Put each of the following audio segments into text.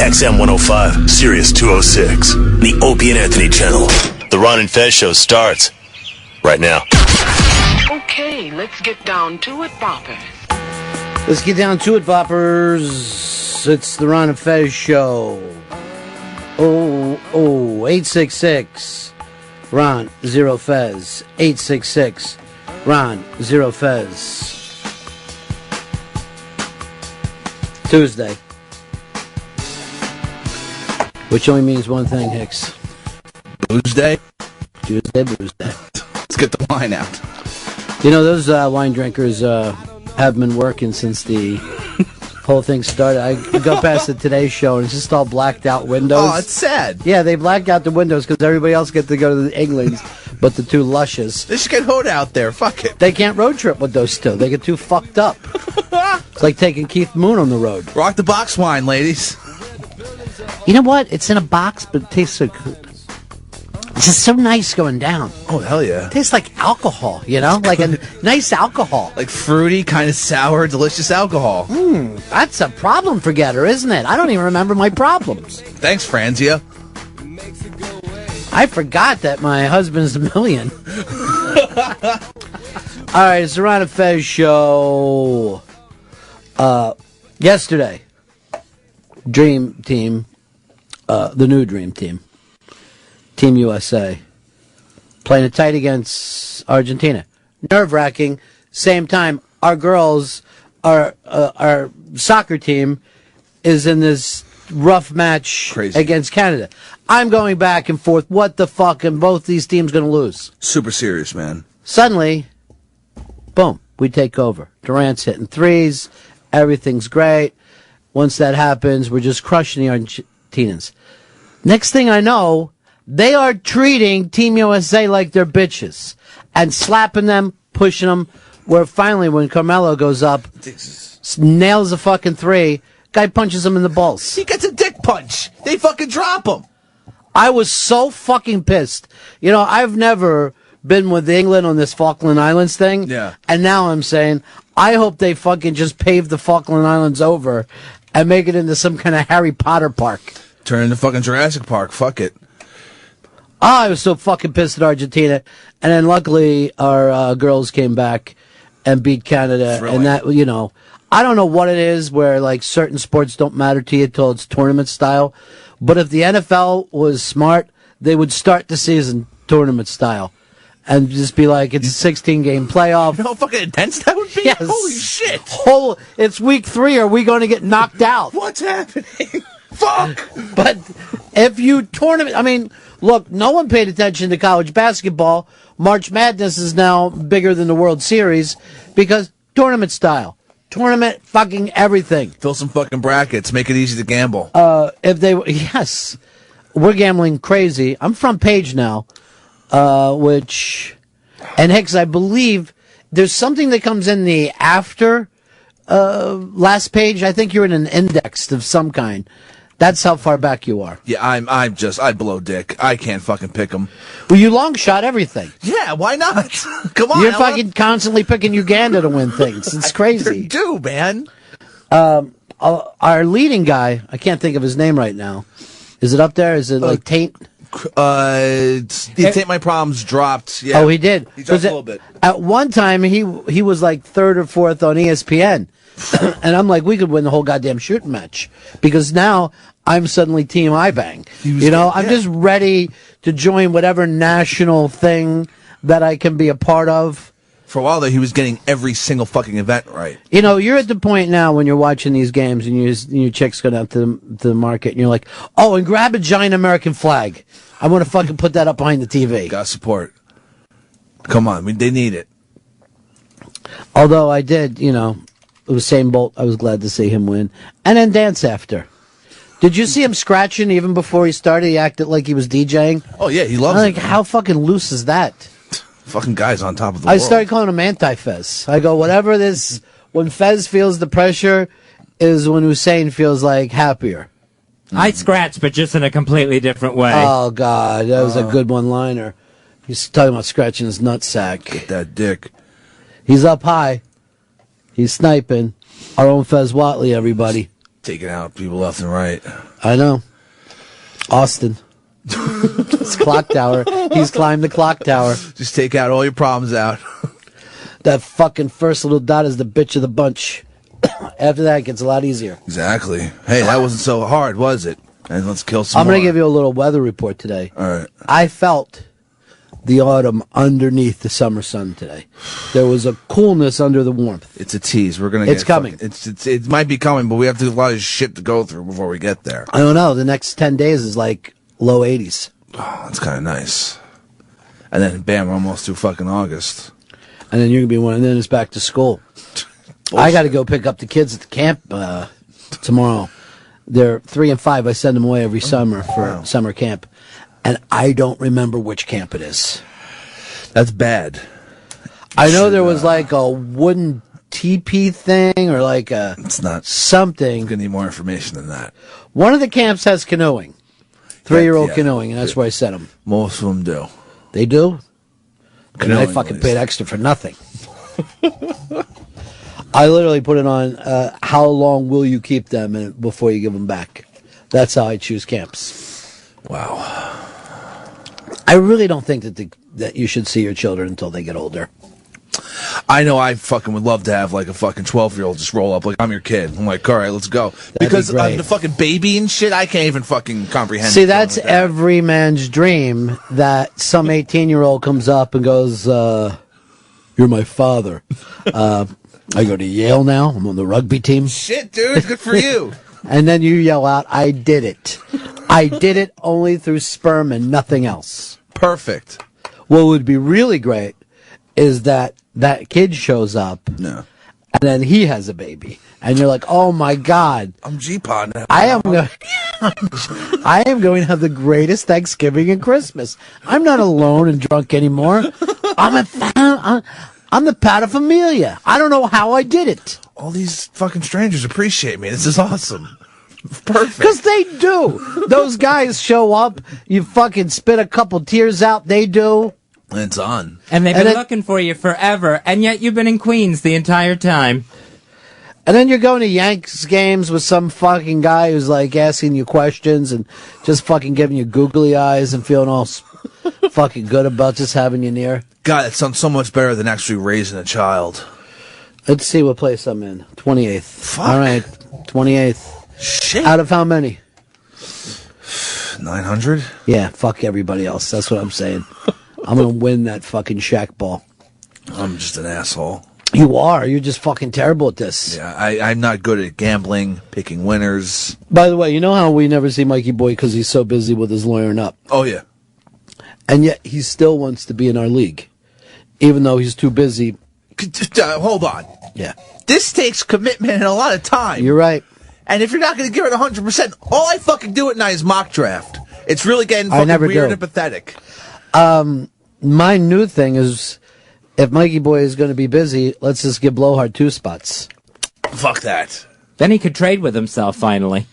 XM 105, Sirius 206, the Opie and Anthony channel. The Ron and Fez show starts right now. Okay, let's get down to it, boppers. Let's get down to it, boppers. It's the Ron and Fez show. 866 Ron Zero Fez. 866 Ron Zero Fez. Tuesday. Which only means one thing, Hicks. Booze Day? Tuesday, Booze Day. Let's get the wine out. You know, those wine drinkers have been working since the whole thing started. I go past the Today Show, and it's just all blacked out windows. Oh, it's sad. Yeah, they blacked out the windows because everybody else gets to go to the Englands, but the two lushes. They should get hoed out there. Fuck it. They can't road trip with those two. They get too fucked up. It's like taking Keith Moon on the road. Rock the box wine, ladies. You know what? It's in a box, but it tastes so good. It's just so nice going down. Oh, hell yeah. It tastes like alcohol, you know? Like a nice alcohol. Like fruity, kind of sour, delicious alcohol. That's a problem forgetter, isn't it? I don't even remember my problems. Thanks, Franzia. I forgot that my husband's a million. All right, it's the Ron and Fez show. Yesterday, Dream Team, the new Dream Team, Team USA, playing it tight against Argentina. Nerve-wracking. Same time, our girls, our soccer team, is in this rough match against Canada. I'm going back and forth. What the fuck? And both these teams going to lose. Super serious, man. Suddenly, boom, we take over. Durant's hitting threes. Everything's great. Once that happens, we're just crushing the Argentinians. Next thing I know, they are treating Team USA like they're bitches and slapping them, pushing them, where finally when Carmelo goes up, nails a fucking three, guy punches him in the balls. He gets a dick punch. They fucking drop him. I was so fucking pissed. You know, I've never been with England on this Falkland Islands thing. Yeah. And now I'm saying, I hope they fucking just pave the Falkland Islands over and make it into some kind of Harry Potter park. Turn into fucking Jurassic Park. Fuck it. I was so fucking pissed at Argentina. And then luckily our girls came back and beat Canada. Thrilling. And that, you know, I don't know what it is where like certain sports don't matter to you till it's tournament style. But if the NFL was smart, they would start the season tournament style. And just be like, it's a 16-game playoff. You know how fucking intense that would be? Yes. Holy shit. It's week 3. Are we going to get knocked out? What's happening? Fuck. But if you tournament, I mean, look, no one paid attention to college basketball. March Madness is now bigger than the World Series because tournament style. Tournament fucking everything. Fill some fucking brackets. Make it easy to gamble. Yes. We're gambling crazy. I'm front page now. And Hicks, I believe there's something that comes in the after last page. I think you're in an index of some kind. That's how far back you are. Yeah, I blow dick. I can't fucking pick them. Well, you long shot everything. Yeah, why not? Come on. You're fucking constantly picking Uganda to win things. It's crazy. I do, man. Our leading guy, I can't think of his name right now. Is it up there? Is it like Taint? Take My Problems dropped. Yeah. Oh, he did. He dropped a little bit. At one time, he was like 3rd or 4th on ESPN. And I'm like, we could win the whole goddamn shooting match. Because now I'm suddenly Team iBang. I'm just ready to join whatever national thing that I can be a part of. For a while there, he was getting every single fucking event right. You know, you're at the point now when you're watching these games and your chick's going out to the market and you're like, oh, and grab a giant American flag. I want to fucking put that up behind the TV. Got support. Come on, they need it. Although I did, it was Usain Bolt. I was glad to see him win. And then dance after. Did you see him scratching even before he started? He acted like he was DJing. Oh, yeah, he loves it. How fucking loose is that? Fucking guy's on top of the world. I started calling him anti-Fez. I go, whatever this, when Fez feels the pressure is when Usain feels like happier. I scratch, but just in a completely different way. Oh, God, that was a good one-liner. He's talking about scratching his nutsack. Get that dick. He's up high. He's sniping. Our own Fez Watley, everybody. Taking out people left and right. I know. Austin. It's clock tower. He's climbed the clock tower. Just take out all your problems out. That fucking first little dot is the bitch of the bunch. After that, it gets a lot easier. Exactly. Hey, that wasn't so hard, was it? And let's kill some I'm more. going to give you a little weather report today. All right. I felt the autumn underneath the summer sun today. There was a coolness under the warmth. It's a tease. We're gonna. It's coming. It might be coming, but we have to do a lot of shit to go through before we get there. I don't know. The next 10 days is like low 80s. Oh, that's kind of nice. And then, bam, we're almost through fucking August. And then you're going to be one, and then it's back to school. I got to go pick up the kids at the camp tomorrow. They're 3 and 5. I send them away every summer for summer camp. And I don't remember which camp it is. That's bad. I know there was like a wooden teepee thing or like a It's not something. I'm gonna need more information than that. One of the camps has canoeing. 3-year-old Yeah. canoeing, and that's where I sent them. Most of them do. They do? And I Canoeing, fucking at least. paid extra for nothing. I literally put it on, how long will you keep them before you give them back? That's how I choose camps. Wow. I really don't think that you should see your children until they get older. I know I fucking would love to have like a fucking 12-year-old just roll up like I'm your kid. I'm like, all right, let's go. Because be great. the fucking baby and shit, I can't even fucking comprehend. See, it that's like that. every man's dream that some 18-year-old comes up and goes, you're my father. I go to Yale now. I'm on the rugby team. Shit, dude. Good for you. And then you yell out, I did it. I did it only through sperm and nothing else. Perfect. What would be really great is that kid shows up No. and then he has a baby. And you're like, oh my God. I'm G-Pod now. I am going to have the greatest Thanksgiving and Christmas. I'm not alone and drunk anymore. I'm the paterfamilia. I don't know how I did it. All these fucking strangers appreciate me. This is awesome. Perfect. Because they do. Those guys show up. You fucking spit a couple tears out. They do. And it's on. And they've And been it- looking for you forever, and yet you've been in Queens the entire time. And then you're going to Yanks games with some fucking guy who's like asking you questions and just fucking giving you googly eyes and feeling all fucking good about just having you near. God, that sounds so much better than actually raising a child. Let's see what place I'm in. 28th. Fuck. All right. 28th. Shit. Out of how many? 900? Yeah, fuck everybody else. That's what I'm saying. I'm going to win that fucking shack ball. I'm just an asshole. You are. You're just fucking terrible at this. Yeah, I'm not good at gambling, picking winners. By the way, you know how we never see Mikey Boy because he's so busy with his lawyering up? Oh, yeah. And yet he still wants to be in our league, even though he's too busy. Hold on. Yeah. This takes commitment and a lot of time. You're right. And if you're not going to give it 100%, all I fucking do at night is mock draft. It's really getting I fucking never weird do. and pathetic. My new thing is, if Mikey Boy is going to be busy, let's just give Blowhard 2 spots. Fuck that. Then he could trade with himself finally.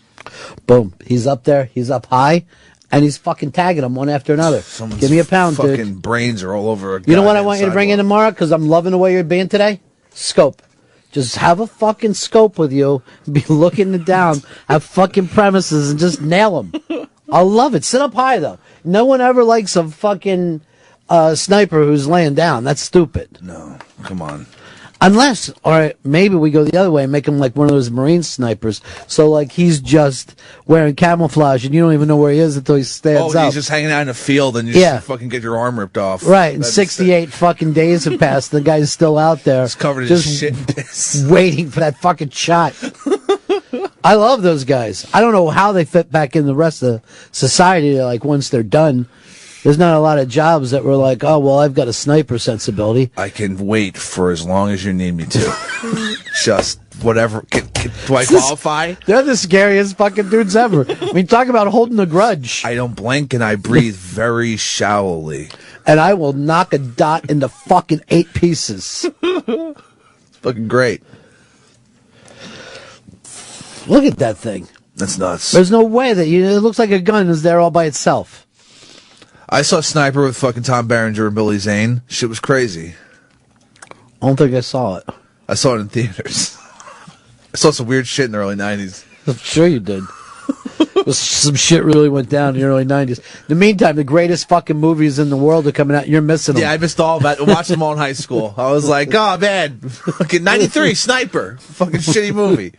Boom. He's up there. He's up high. And he's fucking tagging them one after another. Someone's Give me a pound, fucking dude. brains are all over. You know what I want you to bring in tomorrow? Because I'm loving the way you're being today? Scope. Just have a fucking scope with you. Be looking it down. Have fucking premises and just nail them. I love it. Sit up high, though. No one ever likes a fucking sniper who's laying down. That's stupid. No, come on. Unless, or maybe we go the other way and make him like one of those Marine snipers. So, like, he's just wearing camouflage and you don't even know where he is until he stands Oh, up. he's just hanging out in a field and you Yeah. just fucking get your arm ripped off. Right, and That'd be 68 fucking days have passed. The guy's still out there. sick. He's covered in just shit and piss. waiting for that fucking shot. I love those guys. I don't know how they fit back in the rest of society, like, once they're done. There's not a lot of jobs that were like, oh, well, I've got a sniper sensibility. I can wait for as long as you need me to. Just whatever. Do I qualify? They're the scariest fucking dudes ever. I mean, talk about holding a grudge. I don't blink and I breathe very shallowly. And I will knock a dot into fucking 8 pieces. It's fucking great. Look at that thing. That's nuts. There's no way that it looks like a gun is there all by itself. I saw Sniper with fucking Tom Berenger and Billy Zane. Shit was crazy. I don't think I saw it. I saw it in theaters. I saw some weird shit in the early 90s. I'm sure you did. Some shit really went down in the early 90s. In the meantime, the greatest fucking movies in the world are coming out. You're missing them. Yeah, I missed all of that. Watched them all in high school. I was like, oh, man. Fucking 93, Sniper. Fucking shitty movie.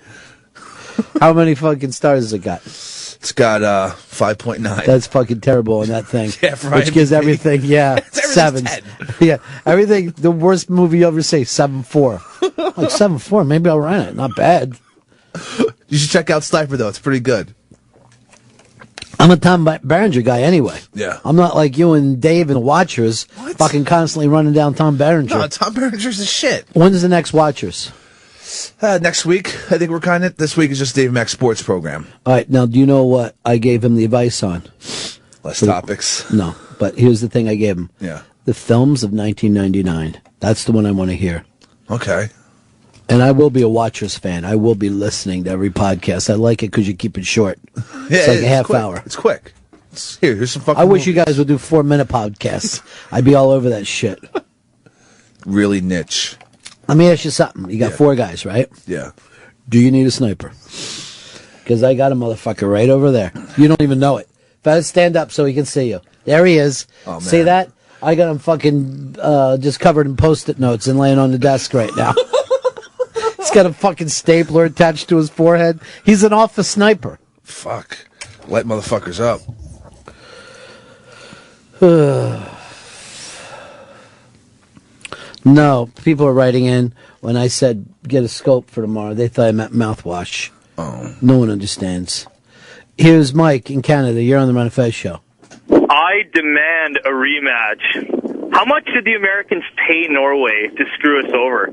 How many fucking stars has it got? It's got 5.9. That's fucking terrible on that thing. Yeah, for which gives everything, sevens. 10. Yeah, everything, the worst movie you ever say, 7.4. Like 7.4, maybe I'll rent it. Not bad. You should check out Sniper, though. It's pretty good. I'm a Tom Berenger guy anyway. Yeah. I'm not like you and Dave and Watchers fucking constantly running down Tom Berenger. No, Tom Berenger's the shit. When's the next Watchers? Next week. I think we're kind of... This week is just Dave Mack's sports program. All right, now do you know what I gave him the advice on? Less topics. No, but here's the thing I gave him. Yeah. The films of 1999. That's the one I want to hear. Okay. And I will be a Watchers fan. I will be listening to every podcast. I like it because you keep it short. It's like a half quick. hour. It's quick. Here's some fucking I wish movies. you guys would do 4-minute podcasts. I'd be all over that shit. Really niche. Let me ask you something. You got 4 guys, right? Yeah. Do you need a sniper? Because I got a motherfucker right over there. You don't even know it. Better stand up so he can see you. There he is. Oh, man. See that? I got him fucking just covered in Post-it notes and laying on the desk right now. He's got a fucking stapler attached to his forehead. He's an office sniper. Fuck. Light motherfuckers up. No, people are writing in when I said get a scope for tomorrow. They thought I meant mouthwash. Oh. No one understands. Here's Mike in Canada. You're on the Ron and Fez show. I demand a rematch. How much did the Americans pay Norway to screw us over?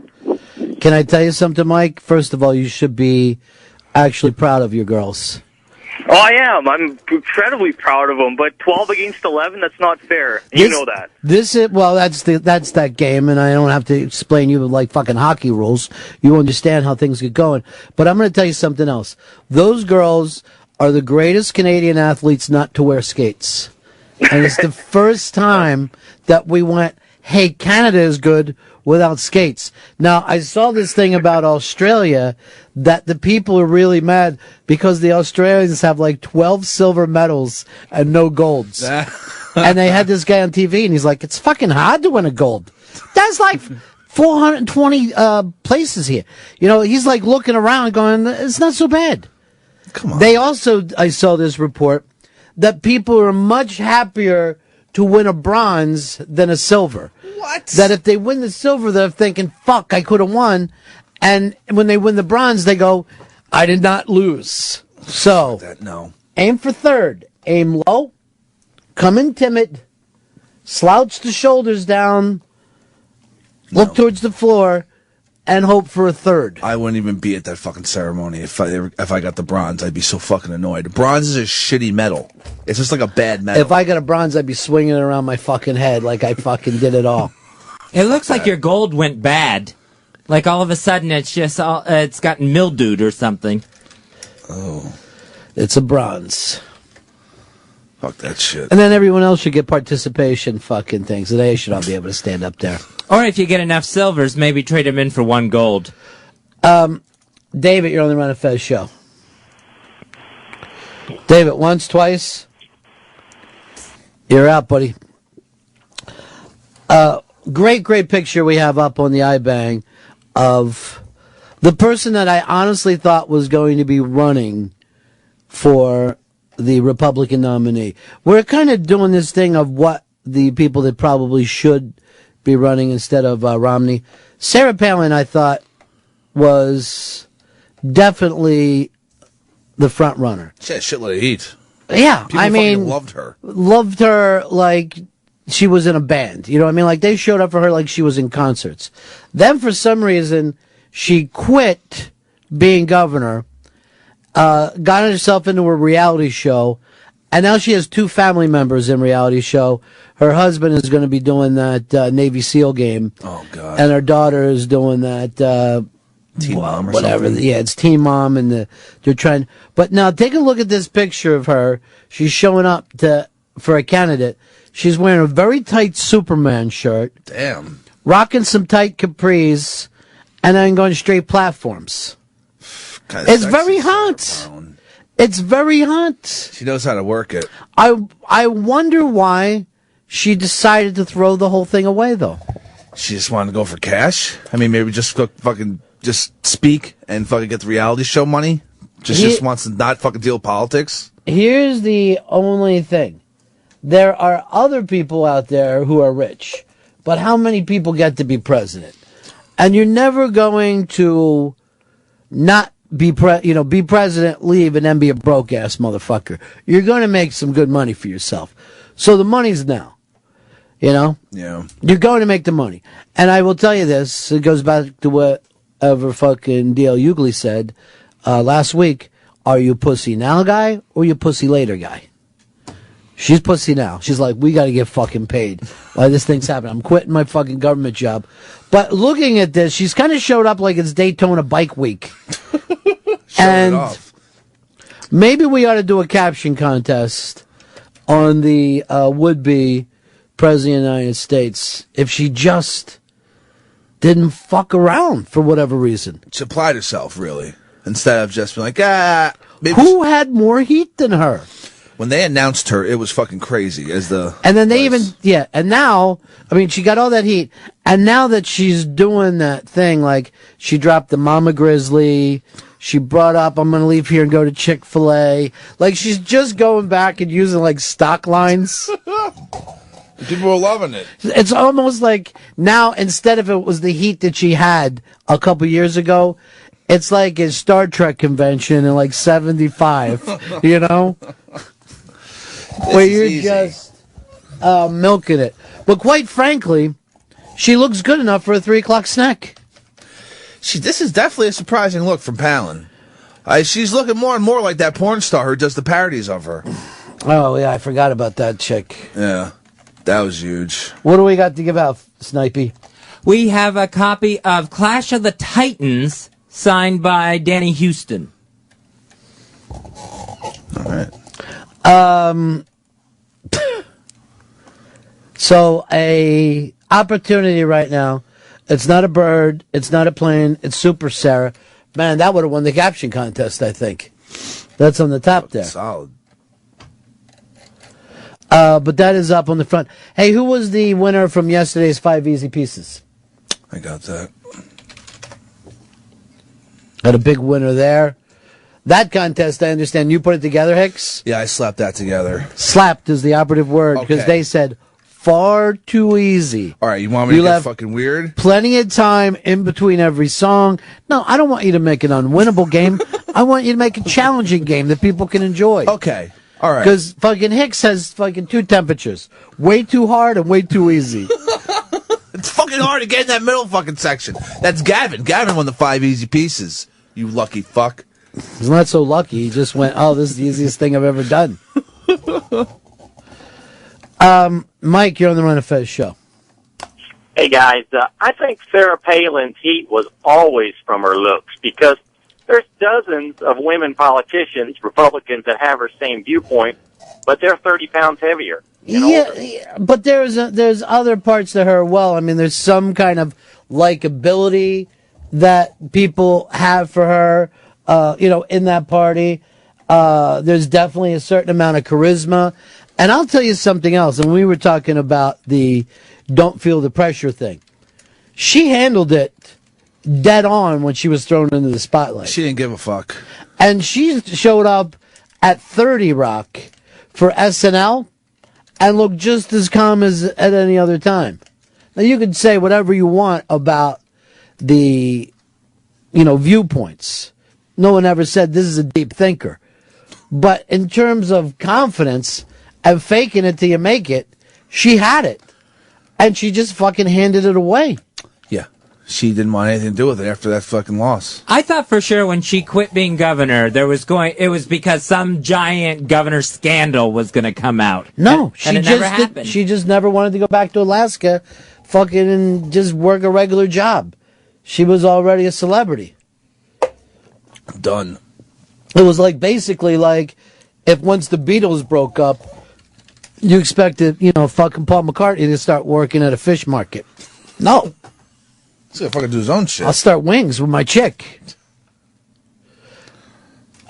Can I tell you something, Mike? First of all, you should be actually proud of your girls. Oh, I am. I'm incredibly proud of them. But 12 against 11, that's not fair. You know that. That's that game, and I don't have to explain you like fucking hockey rules. You understand how things get going. But I'm going to tell you something else. Those girls are the greatest Canadian athletes not to wear skates. And it's the first time that we went, hey, Canada is good without skates. Now, I saw this thing about Australia that the people are really mad because the Australians have like 12 silver medals and no golds. And they had this guy on TV and he's like, it's fucking hard to win a gold. That's like 420 places here. You know, he's like looking around going, it's not so bad. Come on. They also, I saw this report, that people are much happier to win a bronze than a silver. What? That if they win the silver, they're thinking, fuck, I could have won. And when they win the bronze, they go, I did not lose. So, No. Aim for third. Aim low. Come in timid. Slouch the shoulders down. Look towards the floor. And hope for a third. I wouldn't even be at that fucking ceremony if I got the bronze. I'd be so fucking annoyed. Bronze is a shitty medal. It's just like a bad medal. If I got a bronze, I'd be swinging it around my fucking head like I fucking did it all. It looks like your gold went bad. Like all of a sudden it's just it's gotten mildewed or something. Oh. It's a bronze. Fuck that shit. And then everyone else should get participation fucking things. And they should all be able to stand up there. Or if you get enough silvers, maybe trade them in for 1 gold. David, you're on the Ron and Fez show. David, once, twice. You're out, buddy. Great picture we have up on the iBang of the person that I honestly thought was going to be running for the Republican nominee. We're kind of doing this thing of what the people that probably should be running instead of Romney. Sarah Palin, I thought, was definitely the front runner. She had a shitload of heat. Yeah, People I mean, fucking loved her. Loved her like she was in a band. You know what I mean? Like they showed up for her like she was in concerts. Then for some reason, she quit being governor, got herself into a reality show, and now she has 2 family members in reality show. Her husband is going to be doing that Navy SEAL game. Oh, God. And her daughter is doing that Teen Mom or whatever. something. Yeah, it's Teen Mom, and they're trying. But now take a look at this picture of her. She's showing up for a candidate. She's wearing a very tight Superman shirt. Damn. Rocking some tight capris, and then going straight platforms. Kinda It's sexy, very Sarah hot. Brown. It's very hot. She knows how to work it. I wonder why she decided to throw the whole thing away, though. She just wanted to go for cash. I mean, maybe just speak and fucking get the reality show money. Just wants to not fucking deal with politics. Here's the only thing. There are other people out there who are rich, but how many people get to be president? And you're never going to not be president, leave, and then be a broke ass motherfucker. You're going to make some good money for yourself. So the money's now. Yeah. You're going to make the money. And I will tell you this, it goes back to whatever fucking D.L. Hughley said last week. Are you pussy now guy or you pussy later guy? She's pussy now. She's like, we got to get fucking paid while this thing's happening. I'm quitting my fucking government job. But looking at this, she's kind of showed up like it's Daytona Bike Week. And maybe we ought to do a caption contest on the would-be President of the United States if she just didn't fuck around for whatever reason. She applied herself, really, instead of just being like, maybe Who had more heat than her? When they announced her, it was fucking crazy. And then they and now, I mean, she got all that heat, and now that she's doing that thing, like, she dropped the Mama Grizzly, she brought up, I'm going to leave here and go to Chick-fil-A, like, she's just going back and using, like, stock lines. People are loving it. It's almost like now, instead of it was the heat that she had a couple years ago, it's like a Star Trek convention in, like, 75, you know? Where you're just milking it. But quite frankly, she looks good enough for a 3 o'clock snack. This is definitely a surprising look from Palin. She's looking more and more like that porn star who does the parodies of her. Oh, yeah, I forgot about that chick. Yeah, that was huge. What do we got to give out, Snipey? We have a copy of Clash of the Titans signed by Danny Houston. All right. So a opportunity right now. It's not a bird. It's not a plane. It's Super Sarah. Man, that would have won the caption contest, I think. That's on the top there. Solid. But that is up on the front. Hey, who was the winner from yesterday's 5 Easy Pieces? I got that. Had a big winner there. That contest, I understand, you put it together, Hicks? Yeah, I slapped that together. Slapped is the operative word, because they said far too easy. All right, you want me to get fucking weird? Plenty of time in between every song. No, I don't want you to make an unwinnable game. I want you to make a challenging game that people can enjoy. Okay, all right. Because fucking Hicks has fucking 2 temperatures. Way too hard and way too easy. It's fucking hard to get in that middle fucking section. That's Gavin. Gavin won the 5 Easy Pieces. You lucky fuck. He's not so lucky. He just went, oh, this is the easiest thing I've ever done. Mike, you're on the Run of Fez show. Hey, guys. I think Sarah Palin's heat was always from her looks because there's dozens of women politicians, Republicans, that have her same viewpoint, but they're 30 pounds heavier. Yeah, but there's other parts to her. Well, I mean, there's some kind of likability that people have for her. In that party, there's definitely a certain amount of charisma. And I'll tell you something else. And we were talking about the don't feel the pressure thing. She handled it dead on when she was thrown into the spotlight. She didn't give a fuck. And she showed up at 30 Rock for SNL and looked just as calm as at any other time. Now, you could say whatever you want about the, viewpoints. No one ever said this is a deep thinker. But in terms of confidence and faking it till you make it, she had it. And she just fucking handed it away. Yeah. She didn't want anything to do with it after that fucking loss. I thought for sure when she quit being governor, it was because some giant governor scandal was going to come out. No, and it never happened. She just never wanted to go back to Alaska fucking and just work a regular job. She was already a celebrity. Done. It was basically like if once the Beatles broke up, you expected, fucking Paul McCartney to start working at a fish market. No. He's gonna fucking do his own shit. I'll start wings with my chick.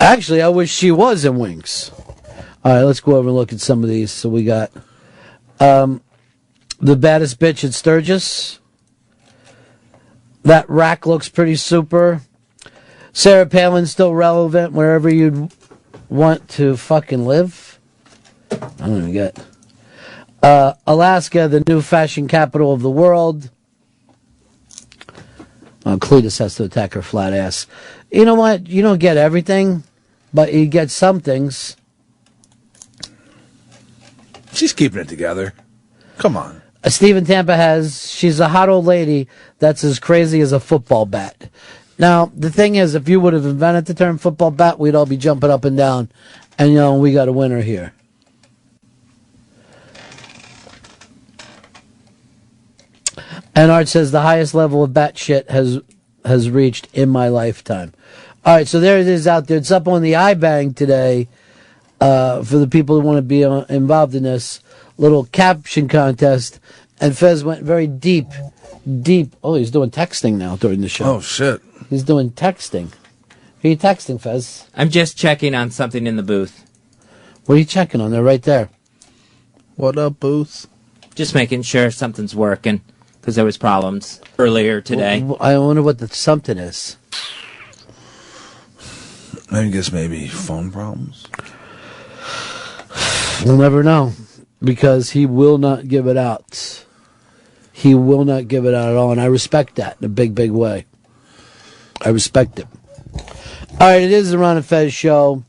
Actually, I wish she was in Wings. All right, let's go over and look at some of these. So we got the baddest bitch at Sturgis. That rack looks pretty super. Sarah Palin's still relevant wherever you'd want to fucking live. I don't even get. Alaska, the new fashion capital of the world. Cletus has to attack her flat ass. You know what? You don't get everything, but you get some things. She's keeping it together. Come on. Stephen Tampa has, she's a hot old lady that's as crazy as a football bat. Now, the thing is, if you would have invented the term football bat, we'd all be jumping up and down. And, we got a winner here. And Art says the highest level of bat shit has reached in my lifetime. All right, so there it is out there. It's up on the iBang today for the people who want to be involved in this little caption contest. And Fez went very deep. Oh, he's doing texting now during the show. Oh, shit. He's doing texting. Who are you texting, Fez? I'm just checking on something in the booth. What are you checking on? They're right there. What up, Booth? Just making sure something's working, because there was problems earlier today. I wonder what the something is. I guess maybe phone problems. We'll never know, because he will not give it out. He will not give it out at all, and I respect that in a big, big way. I respect it. All right, it is the Ron and Fez show.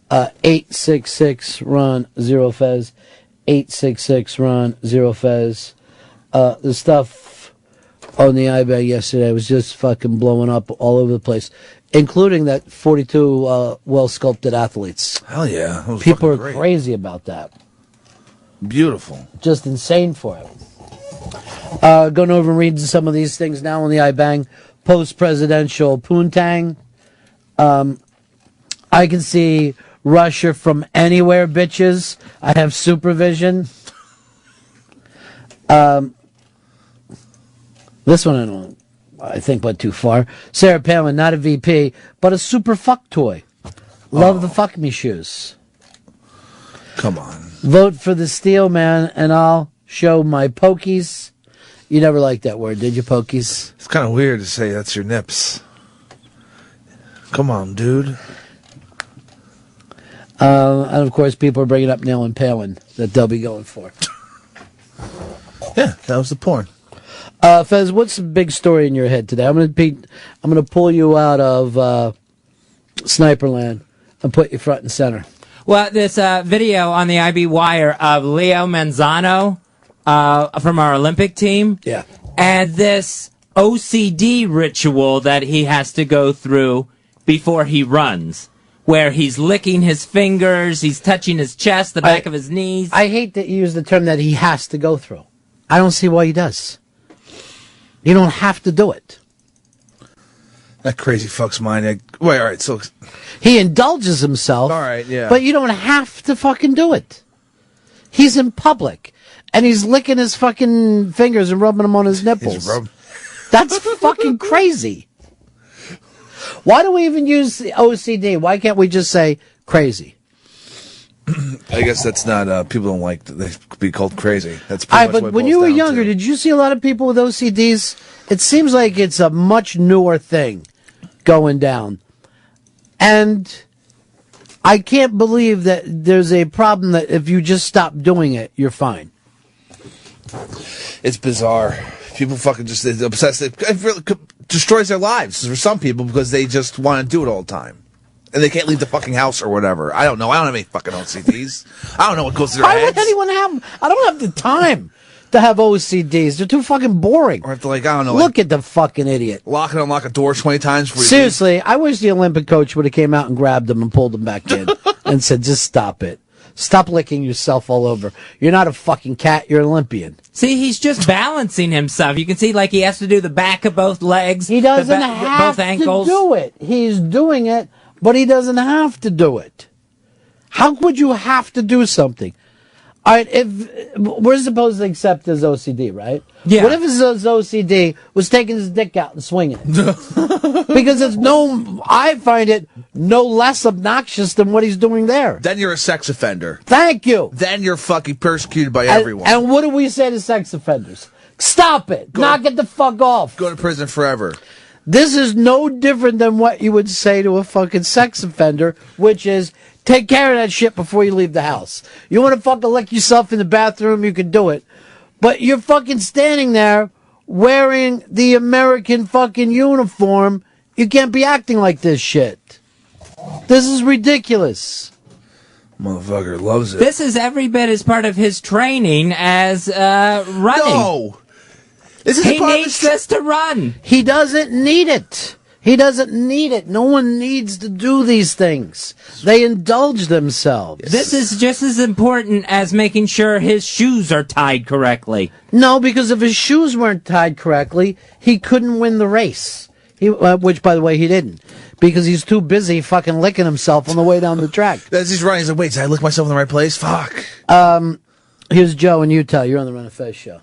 866-RON-0-FEZ. 866-RON-0-FEZ. The stuff on the iBag yesterday was just fucking blowing up all over the place, including that 42 well-sculpted athletes. Hell yeah. That was People are great. crazy about that. Beautiful. Just insane for it. Going over and reading some of these things now on the iBang. Post-presidential poontang. I can see Russia from anywhere, bitches. I have supervision. This one I think went too far. Sarah Palin, not a VP, but a super fuck toy. Love the fuck me shoes. Come on. Vote for the steel man and I'll show my pokies. You never liked that word, did you, pokies? It's kind of weird to say that's your nips. Come on, dude. And of course, people are bringing up Neil and Palin that they'll be going for. Yeah, that was the porn. Fez, what's the big story in your head today? I'm gonna pull you out of Sniperland and put you front and center. Well, this video on the IB Wire of Leo Manzano from our Olympic team. Yeah. And this OCD ritual that he has to go through before he runs, where he's licking his fingers, he's touching his chest, the back of his knees. I hate that you use the term that he has to go through. I don't see why he does. You don't have to do it. That crazy fuck's mind. Wait, all right, so... He indulges himself. All right, yeah. But you don't have to fucking do it. He's in public. And he's licking his fucking fingers and rubbing them on his nipples. That's fucking crazy. Why do we even use the OCD? Why can't we just say crazy? I guess that's not, people don't like they be called crazy. That's pretty much but what it when boils you were down younger, to. did you see a lot of people with OCDs? It seems like it's a much newer thing going down. And I can't believe that there's a problem that if you just stop doing it, you're fine. It's bizarre. People fucking just obsessed. It really destroys their lives for some people because they just want to do it all the time. And they can't leave the fucking house or whatever. I don't know. I don't have any fucking OCDs. I don't know what goes through their Why heads. would anyone have... I don't have the time to have OCDs. They're too fucking boring. Or have to, I don't know. Look at the fucking idiot. Lock and unlock a door 20 times before you Seriously, I wish the Olympic coach would have came out and grabbed him and pulled him back in and said, just stop it. Stop licking yourself all over. You're not a fucking cat. You're an Olympian. See, he's just balancing himself. You can see, like, he has to do the back of both legs. He doesn't both have ankles. to do it. He's doing it, but he doesn't have to do it. How would you have to do something? All right, if we're supposed to accept his OCD, right? Yeah. What if his OCD was taking his dick out and swinging it? Because I find it no less obnoxious than what he's doing there. Then you're a sex offender. Thank you. Then you're fucking persecuted by everyone. And what do we say to sex offenders? Stop it. Knock it the fuck off. Go to prison forever. This is no different than what you would say to a fucking sex offender, which is, take care of that shit before you leave the house. You want to fucking lick yourself in the bathroom, you can do it. But you're fucking standing there wearing the American fucking uniform. You can't be acting like this shit. This is ridiculous. Motherfucker loves it. This is every bit as part of his training as running. No. He needs this to run. He doesn't need it. He doesn't need it. No one needs to do these things. They indulge themselves. This is just as important as making sure his shoes are tied correctly. No, because if his shoes weren't tied correctly, he couldn't win the race. Which, by the way, he didn't. Because he's too busy fucking licking himself on the way down the track. As he's running, he's like, wait, did I lick myself in the right place? Fuck. Here's Joe in Utah. You're on the Run of Fez show.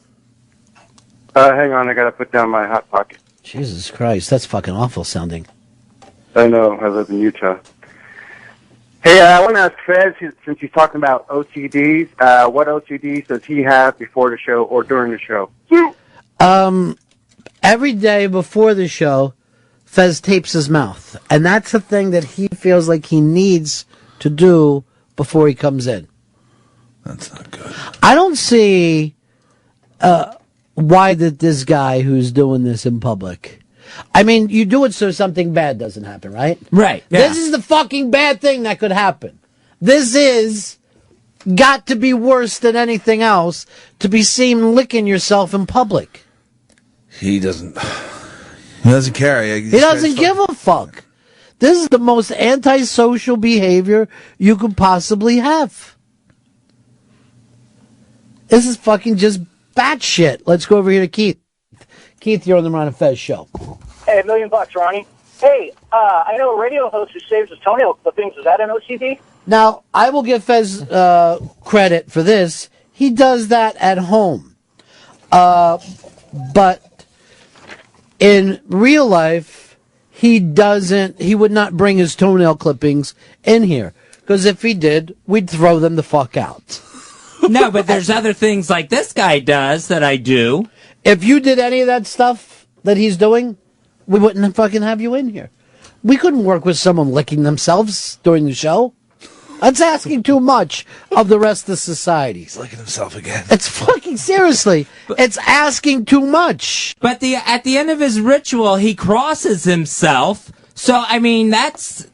Hang on, I gotta put down my hot pocket. Jesus Christ, that's fucking awful sounding. I know, I live in Utah. Hey, I want to ask Fez, since he's talking about OCDs, what OCDs does he have before the show or during the show? Every day before the show, Fez tapes his mouth. And that's the thing that he feels like he needs to do before he comes in. That's not good. I don't see why this guy who's doing this in public. I mean, you do it so something bad doesn't happen, right? Right. Yeah. This is the fucking bad thing that could happen. This is got to be worse than anything else to be seen licking yourself in public. He doesn't care. He doesn't give a fuck. This is the most antisocial behavior you could possibly have. This is fucking just batshit. Let's go over here to Keith. Keith, you're on the Ron and Fez show. Hey, $1,000,000, Ronnie. Hey, I know a radio host who saves his toenail clippings. Is that an OCD? Now, I will give Fez credit for this. He does that at home. But in real life, he would not bring his toenail clippings in here. Because if he did, we'd throw them the fuck out. No, but there's other things like this guy does that I do. If you did any of that stuff that he's doing, we wouldn't fucking have you in here. We couldn't work with someone licking themselves during the show. That's asking too much of the rest of society. He's licking himself again. It's fucking seriously. It's asking too much. But at the end of his ritual, he crosses himself. So, I mean, that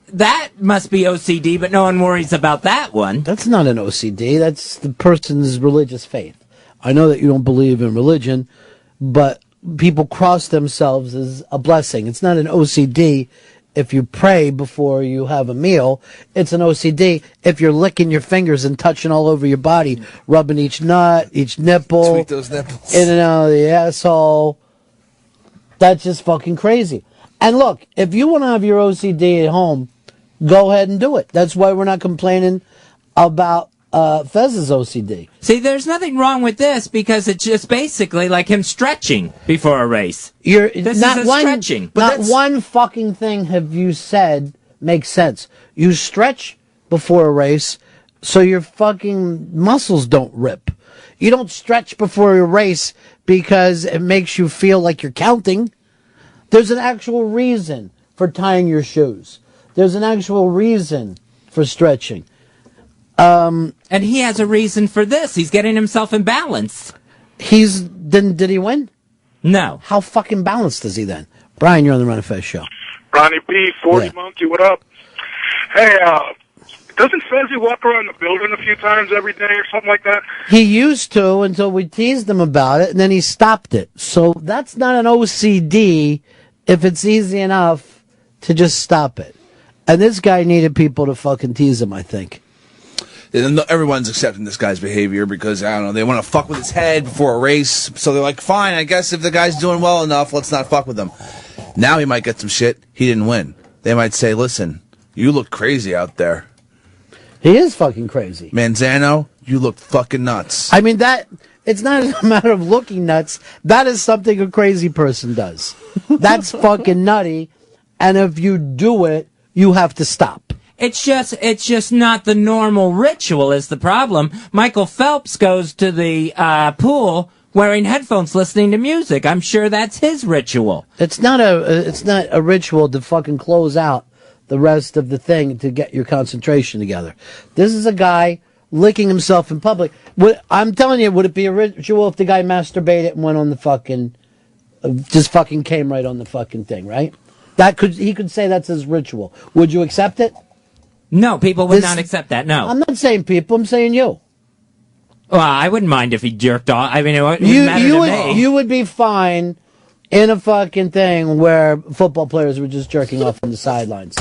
must be OCD, but no one worries about that one. That's not an OCD. That's the person's religious faith. I know that you don't believe in religion, but people cross themselves as a blessing. It's not an OCD if you pray before you have a meal. It's an OCD if you're licking your fingers and touching all over your body, rubbing each nut, each nipple, Tweak those nipples. in and out of the asshole. That's just fucking crazy. And look, if you want to have your OCD at home, go ahead and do it. That's why we're not complaining about Fez's OCD. See, there's nothing wrong with this because it's just basically like him stretching before a race. This is stretching. Not one fucking thing have you said makes sense. You stretch before a race so your fucking muscles don't rip. You don't stretch before a race because it makes you feel like you're counting. There's an actual reason for tying your shoes. There's an actual reason for stretching. And he has a reason for this. He's getting himself in balance. Did he win? No. How fucking balanced is he then? Brian, you're on the Run of Fez show. Ronnie B, 40 Monkey, what up? Hey, doesn't Fezzy walk around the building a few times every day or something like that? He used to until we teased him about it, and then he stopped it. So that's not an OCD if it's easy enough to just stop it. And this guy needed people to fucking tease him, I think. Everyone's accepting this guy's behavior because, I don't know, they want to fuck with his head before a race. So they're like, fine, I guess if the guy's doing well enough, let's not fuck with him. Now he might get some shit. He didn't win. They might say, listen, you look crazy out there. He is fucking crazy. Manzano, you look fucking nuts. I mean, it's not a matter of looking nuts. That is something a crazy person does. That's fucking nutty. And if you do it, you have to stop. It's just not the normal ritual is the problem. Michael Phelps goes to the pool wearing headphones, listening to music. I'm sure that's his ritual. It's not a ritual to fucking close out the rest of the thing to get your concentration together. This is a guy licking himself in public. I'm telling you, would it be a ritual if the guy masturbated and went on the fucking, just fucking came right on the fucking thing, right? He could say that's his ritual. Would you accept it? No, people would not accept that, no. I'm not saying people, I'm saying you. Well, I wouldn't mind if he jerked off. I mean, it wouldn't matter to me. You would be fine in a fucking thing where football players were just jerking off on the sidelines.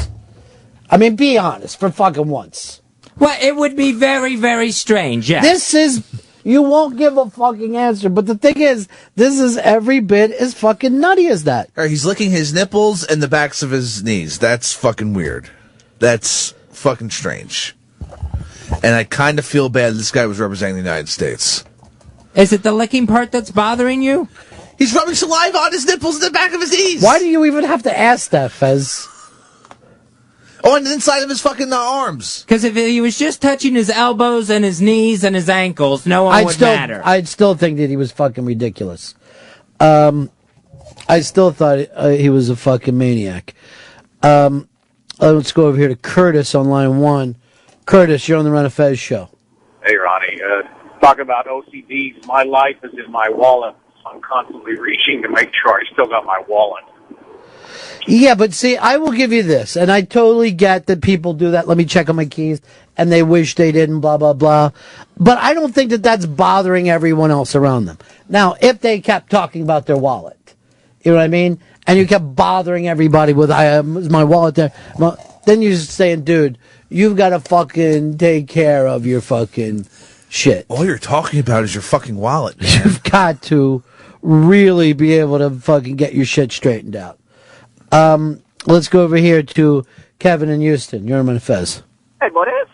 I mean, be honest, for fucking once. Well, it would be very, very strange, yes. You won't give a fucking answer, but the thing is, this is every bit as fucking nutty as that. All right, he's licking his nipples and the backs of his knees. That's fucking weird. That's fucking strange. And I kind of feel bad this guy was representing the United States. Is it the licking part that's bothering you? He's rubbing saliva on his nipples and the back of his knees. Why do you even have to ask that, Fez? Oh, on the inside of his fucking arms. Because if he was just touching his elbows and his knees and his ankles, no one would matter. I'd still think that he was fucking ridiculous. I still thought he was a fucking maniac. Let's go over here to Curtis on line 1. Curtis, you're on the Run of Fez show. Hey, Ronnie. Talking about OCDs, my life is in my wallet. So I'm constantly reaching to make sure I still got my wallet. Yeah, but see, I will give you this, and I totally get that people do that. Let me check on my keys, and they wish they didn't, blah, blah, blah. But I don't think that that's bothering everyone else around them. Now, if they kept talking about their wallet, you know what I mean? And you kept bothering everybody with, is my wallet there? Well, then you're just saying, dude, you've got to fucking take care of your fucking shit. All you're talking about is your fucking wallet, man. You've got to really be able to fucking get your shit straightened out. Let's go over here to Kevin in Houston. You're on Fez. Hey, what is?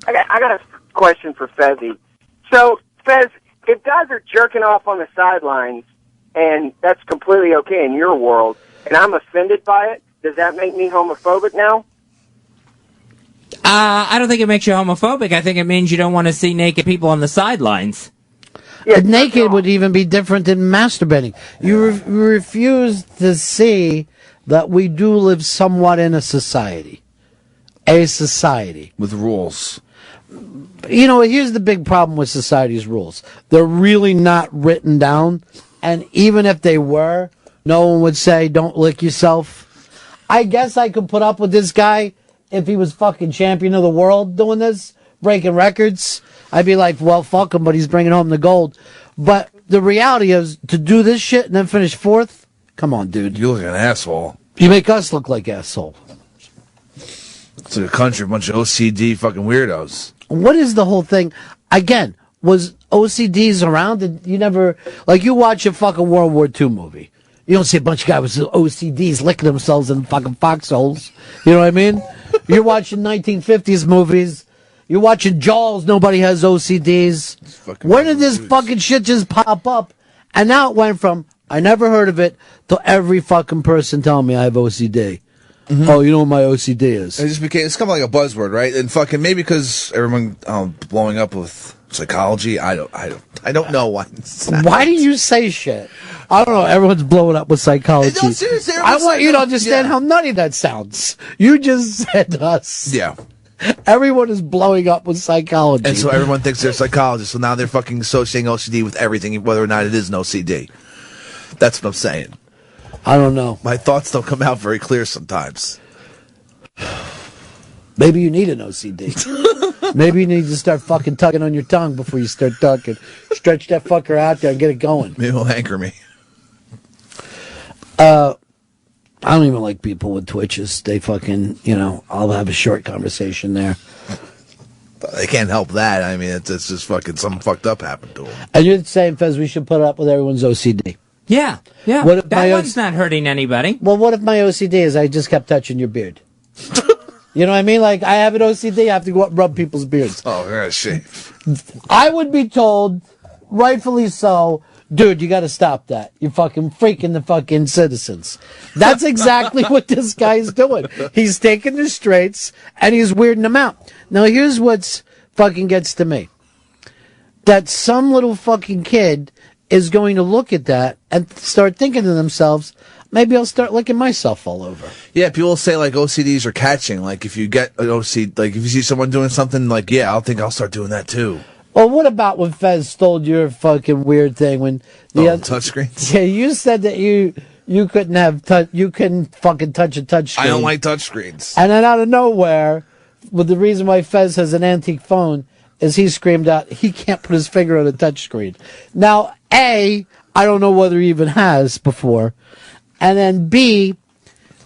I got a question for Fezzy. So, Fez, if guys are jerking off on the sidelines, and that's completely okay in your world, and I'm offended by it, does that make me homophobic now? I don't think it makes you homophobic. I think it means you don't want to see naked people on the sidelines. Yeah, naked would even be different than masturbating. You refuse to see that we do live somewhat in a society. A society. With rules. You know, here's the big problem with society's rules. They're really not written down, and even if they were, no one would say, don't lick yourself. I guess I could put up with this guy if he was fucking champion of the world doing this, breaking records. I'd be like, well, fuck him, but he's bringing home the gold. But the reality is, to do this shit and then finish fourth, come on, dude. You look like an asshole. You make us look like assholes. It's like a country, a bunch of OCD fucking weirdos. What is the whole thing? Again, was OCDs around? Did you never, like, you watch a fucking World War II movie. You don't see a bunch of guys with OCDs licking themselves in fucking foxholes. You know what I mean? You're watching 1950s movies. You're watching Jaws. Nobody has OCDs. When did this fucking shit just pop up? And now it went from, I never heard of it, to every fucking person telling me I have OCD. Mm-hmm. Oh, you know what my OCD is? It just became, it's kind of like a buzzword, right? And fucking maybe because everyone blowing up with psychology, I don't know why. Why do you say shit? I don't know. Everyone's blowing up with psychology. No, seriously, I want you to understand how nutty that sounds. You just said to us. Yeah. Everyone is blowing up with psychology. And so everyone thinks they're psychologists. So now they're fucking associating OCD with everything, whether or not it is an OCD. That's what I'm saying. I don't know. My thoughts don't come out very clear sometimes. Maybe you need an OCD. Maybe you need to start fucking tugging on your tongue before you start talking. Stretch that fucker out there and get it going. Maybe it'll anchor me. I don't even like people with twitches. They fucking, I'll have a short conversation there. They can't help that. I mean, it's just fucking something fucked up happened to them. And you're saying, Fez, we should put up with everyone's OCD. Yeah. What if that one's not hurting anybody. Well, what if my OCD is I just kept touching your beard? You know what I mean? Like, I have an OCD, I have to go up and rub people's beards. Oh, yeah, shave. I would be told, rightfully so, dude, you got to stop that. You're fucking freaking the fucking citizens. That's exactly what this guy's doing. He's taking the straights and he's weirding them out. Now, here's what's fucking gets to me. That some little fucking kid is going to look at that and start thinking to themselves, maybe I'll start licking myself all over. Yeah, people say like OCDs are catching. Like if you get an OCD, like if you see someone doing something, like I'll start doing that too. Well, what about when Fez stole your fucking weird thing when touchscreens? Yeah, you said that you couldn't fucking touch a touchscreen. I don't like touchscreens. And then out of nowhere, with the reason why Fez has an antique phone is he screamed out he can't put his finger on a touchscreen. Now, A, I don't know whether he even has before. And then B,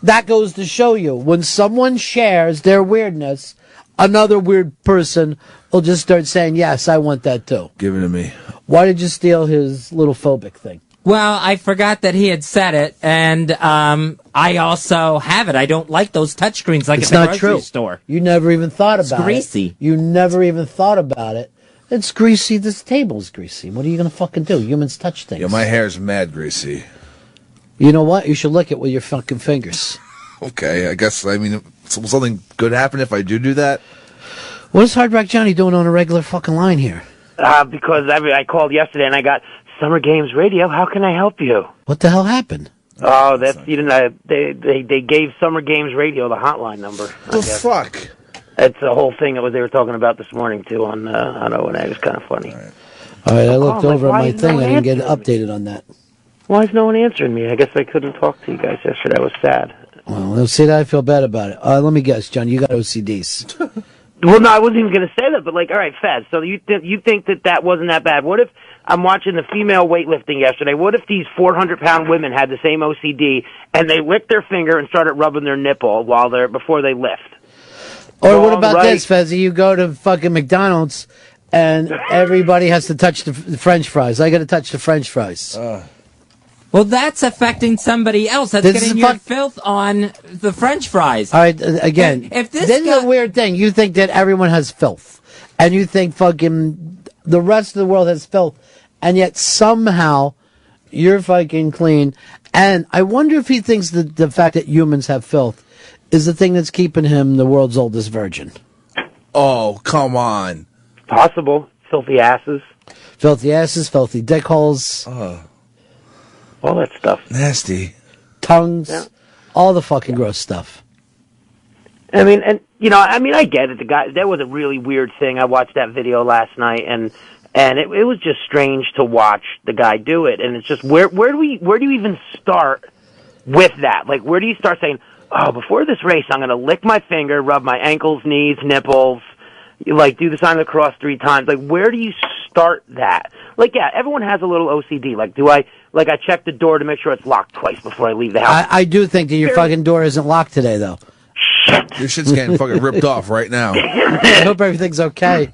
that goes to show you, when someone shares their weirdness, another weird person will just start saying, yes, I want that too. Give it to me. Why did you steal his little phobic thing? Well, I forgot that he had said it, and I also have it. I don't like those touchscreens like It's at the not grocery true. store. You never even thought about it. It's greasy. You never even thought about it. It's greasy. This table's greasy. What are you going to fucking do? Humans touch things. Yeah, my hair's mad greasy. You know what? You should lick it with your fucking fingers. Okay, I guess, will something good happen if I do that? What is Hard Rock Johnny doing on a regular fucking line here? Because I called yesterday and I got Summer Games Radio. How can I help you? What the hell happened? Oh, that's you didn't. They gave Summer Games Radio the hotline number. The fuck? That's the whole thing that they were talking about this morning too on O&A. It was kind of funny. All right, I looked over at my thing. no I didn't get answer? updated on that. Why is no one answering me? I guess I couldn't talk to you guys yesterday. I was sad. Well, see that I feel bad about it. Let me guess, John. You got OCDs. Well, no, I wasn't even going to say that, but all right, Fez. So you think that wasn't that bad? What if I'm watching the female weightlifting yesterday? What if these 400-pound women had the same OCD and they licked their finger and started rubbing their nipple before they lift? Or what about this, Fezzy? You go to fucking McDonald's and everybody has to touch the French fries. I got to touch the French fries. Well, that's affecting somebody else. That's getting your filth on the French fries. All right, again, If this is a weird thing. You think that everyone has filth, and you think fucking the rest of the world has filth, and yet somehow you're fucking clean. And I wonder if he thinks that the fact that humans have filth is the thing that's keeping him the world's oldest virgin. Oh, come on. Possible. Filthy asses. Filthy asses, filthy dick holes. All that stuff. Nasty. Tongues. Yeah. All the fucking gross stuff. I mean, I get it. The guy, that was a really weird thing. I watched that video last night, and it was just strange to watch the guy do it. And it's just, where do you even start with that? Like, where do you start saying, oh, before this race, I'm going to lick my finger, rub my ankles, knees, nipples, do the sign of the cross 3 times. Like, where do you start that? Like, yeah, everyone has a little OCD. Like, I check the door to make sure it's locked twice before I leave the house. I do think that your fucking door isn't locked today, though. Your shit's getting fucking ripped off right now. I hope everything's okay.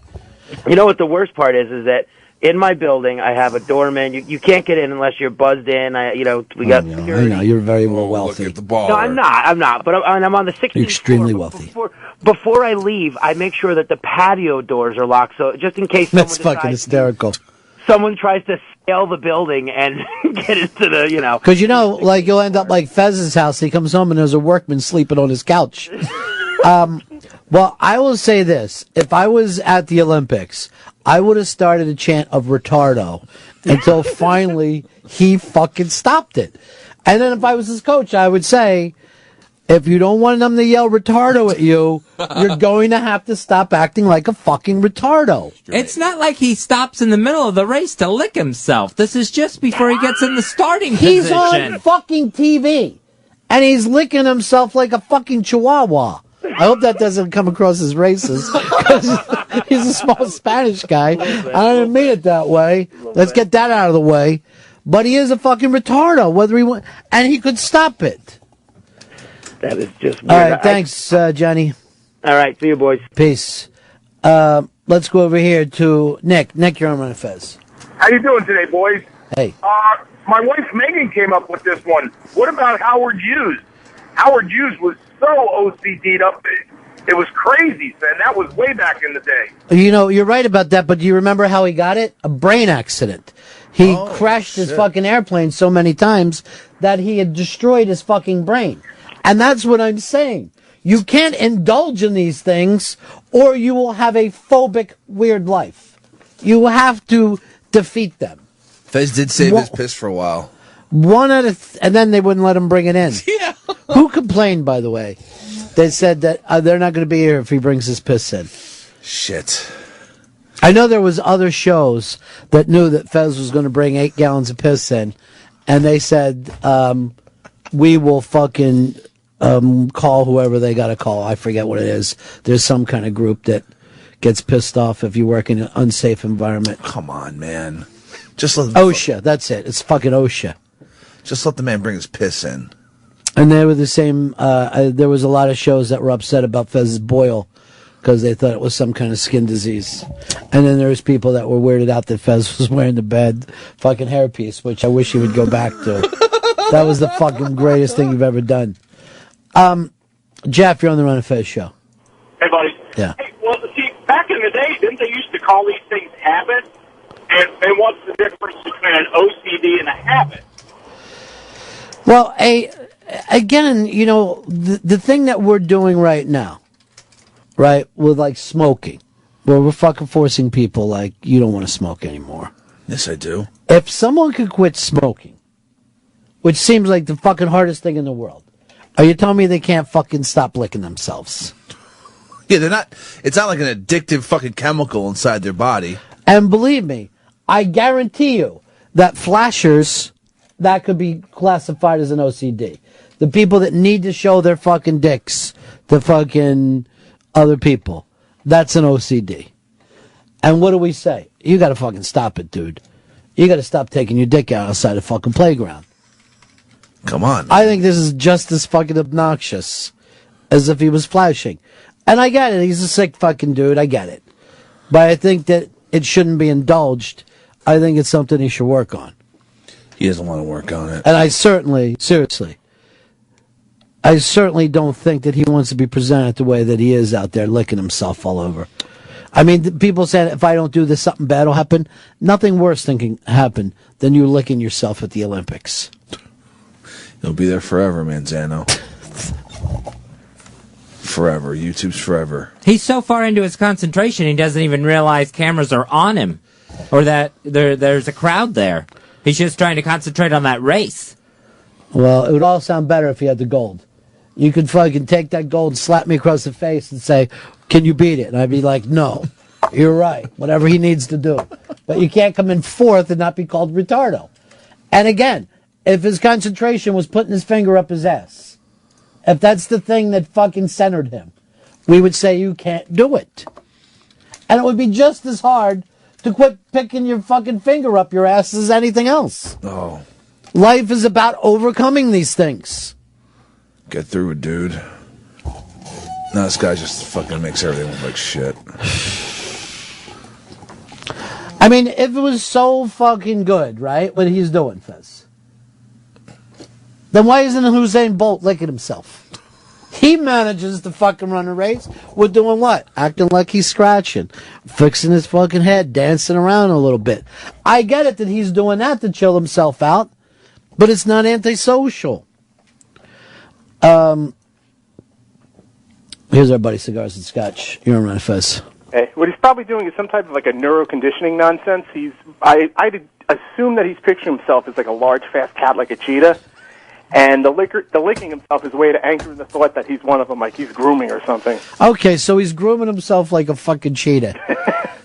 You know what the worst part is that in my building, I have a doorman. You can't get in unless you're buzzed in. We got security. I know, you're very well wealthy. Look at the baller. No, I'm not. But I'm on the 16th Extremely floor. wealthy. Before I leave, I make sure that the patio doors are locked, so just in case That's fucking hysterical. Someone tries to scale the building and get into the, Because, you'll end up like Fez's house. He comes home and there's a workman sleeping on his couch. Well, I will say this. If I was at the Olympics, I would have started a chant of retardo until finally he fucking stopped it. And then if I was his coach, I would say, if you don't want them to yell retardo at you, you're going to have to stop acting like a fucking retardo. It's not like he stops in the middle of the race to lick himself. This is just before he gets in the starting He's position. on fucking TV, and he's licking himself like a fucking chihuahua. I hope that doesn't come across as racist, because he's a small Spanish guy. I didn't mean it that way. Let's get that out of the way. But he is a fucking retardo, whether he and he could stop it. That is just weird. All right, thanks, Johnny. All right, see you, boys. Peace. Let's go over here to Nick. Nick, you're on Run Fez. How you doing today, boys? Hey. My wife Megan came up with this one. What about Howard Hughes? Howard Hughes was so OCD'd up. It was crazy, man. That was way back in the day. You know, you're right about that, but do you remember how he got it? A brain accident. He crashed his fucking airplane so many times that he had destroyed his fucking brain. And that's what I'm saying. You can't indulge in these things, or you will have a phobic, weird life. You have to defeat them. Fez did save his piss for a while. And then they wouldn't let him bring it in. Yeah. Who complained, by the way? They said that they're not going to be here if he brings his piss in. Shit. I know there was other shows that knew that Fez was going to bring 8 gallons of piss in, and they said, we will fucking call whoever they got to call. I forget what it is. There's some kind of group that gets pissed off if you work in an unsafe environment. Come on, man. Just let OSHA, that's it. It's fucking OSHA. Just let the man bring his piss in. And they were the same. There was a lot of shows that were upset about Fez's boil because they thought it was some kind of skin disease. And then there was people that were weirded out that Fez was wearing the bad fucking hairpiece, which I wish he would go back to. That was the fucking greatest thing you've ever done. Jeff, you're on the Ron and Fez show. Hey, buddy. Yeah. Hey, well, see, back in the day, didn't they used to call these things habits? And what's the difference between an OCD and a habit? Well, again, you know, the thing that we're doing right now, right, with like smoking, where we're fucking forcing people like, you don't want to smoke anymore. Yes, I do. If someone could quit smoking, which seems like the fucking hardest thing in the world, are you telling me they can't fucking stop licking themselves? Yeah, they're not. It's not like an addictive fucking chemical inside their body. And believe me, I guarantee you that flashers, that could be classified as an OCD. The people that need to show their fucking dicks to fucking other people, that's an OCD. And what do we say? You gotta fucking stop it, dude. You gotta stop taking your dick out outside the fucking playground. Come on. I think this is just as fucking obnoxious as if he was flashing. And I get it. He's a sick fucking dude. I get it. But I think that it shouldn't be indulged. I think it's something he should work on. He doesn't want to work on it. And I certainly don't think that he wants to be presented the way that he is out there licking himself all over. I mean, people say if I don't do this, something bad will happen. Nothing worse can happen than you licking yourself at the Olympics. He'll be there forever, Manzano. Forever. YouTube's forever. He's so far into his concentration, he doesn't even realize cameras are on him, or that there's a crowd there. He's just trying to concentrate on that race. Well, it would all sound better if he had the gold. You could fucking take that gold and slap me across the face and say, can you beat it? And I'd be like, no, you're right. Whatever he needs to do. But you can't come in fourth and not be called retardo. And again, if his concentration was putting his finger up his ass, if that's the thing that fucking centered him, we would say you can't do it. And it would be just as hard to quit picking your fucking finger up your ass as anything else. Oh. Life is about overcoming these things. Get through it, dude. No, this guy just fucking makes everything look like shit. I mean, if it was so fucking good, right, what he's doing, Fez, then why isn't Usain Bolt licking himself? He manages to fucking run a race. We're doing what? Acting like he's scratching, fixing his fucking head, dancing around a little bit. I get it that he's doing that to chill himself out, but it's not antisocial. Here's our buddy Cigars and Scotch. You're on Fez. Hey, what he's probably doing is some type of like a neuroconditioning nonsense. I'd assume that he's picturing himself as like a large, fast cat like a cheetah. And the licking himself is a way to anchor the thought that he's one of them, like he's grooming or something. Okay, so he's grooming himself like a fucking cheetah.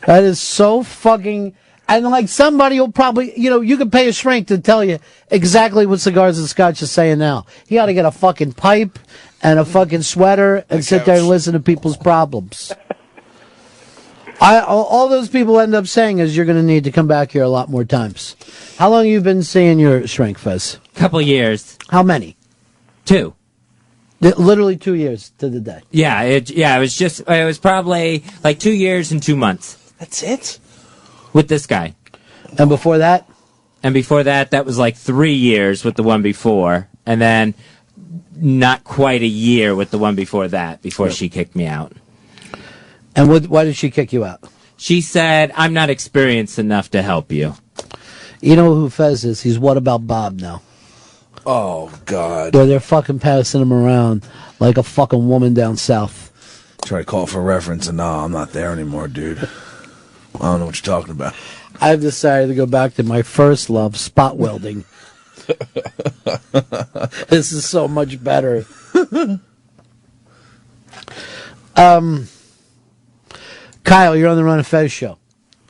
That is so fucking... And like somebody will probably... You know, you could pay a shrink to tell you exactly what Cigars and Scotch is saying now. He ought to get a fucking pipe and a fucking sweater and sit there and listen to people's problems. All those people end up saying is you're going to need to come back here a lot more times. How long have you been seeing your shrink, Fez? Couple years. How many? 2. Literally 2 years to the day. Yeah, it was probably like 2 years and 2 months. That's it? With this guy. And before that? And before that, that was like 3 years with the one before. And then not quite a year with the one before that, before she kicked me out. And why did she kick you out? She said, I'm not experienced enough to help you. You know who Fez is? He's What About Bob now. Oh, God. Where they're fucking passing him around like a fucking woman down south. Try to call for reference, and no, I'm not there anymore, dude. I don't know what you're talking about. I've decided to go back to my first love, spot welding. This is so much better. Kyle, you're on the Ron and Fez show.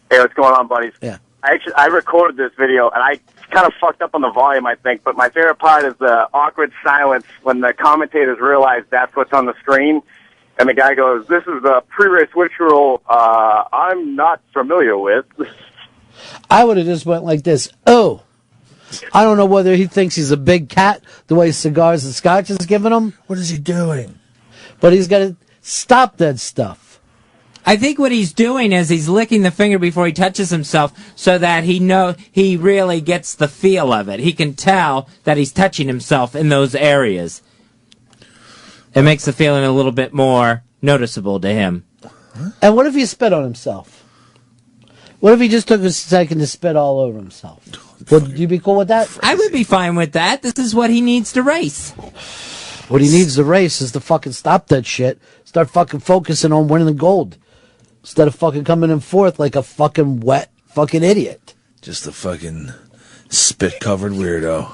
Hey, what's going on, buddies? Yeah. I recorded this video, and I kind of fucked up on the volume, I think, but my favorite part is the awkward silence when the commentators realize that's what's on the screen, and the guy goes, this is a pre-race ritual I'm not familiar with. I would have just went like this. Oh, I don't know whether he thinks he's a big cat, the way cigars and scotch is giving him. What is he doing? But he's got to stop that stuff. I think what he's doing is he's licking the finger before he touches himself so that he really gets the feel of it. He can tell that he's touching himself in those areas. It makes the feeling a little bit more noticeable to him. And what if he spit on himself? What if he just took a second to spit all over himself? Would you be cool with that? I would be fine with that. This is what he needs to race. What he needs to race is to fucking stop that shit. Start fucking focusing on winning the gold. Instead of fucking coming in fourth like a fucking wet fucking idiot. Just a fucking spit-covered weirdo.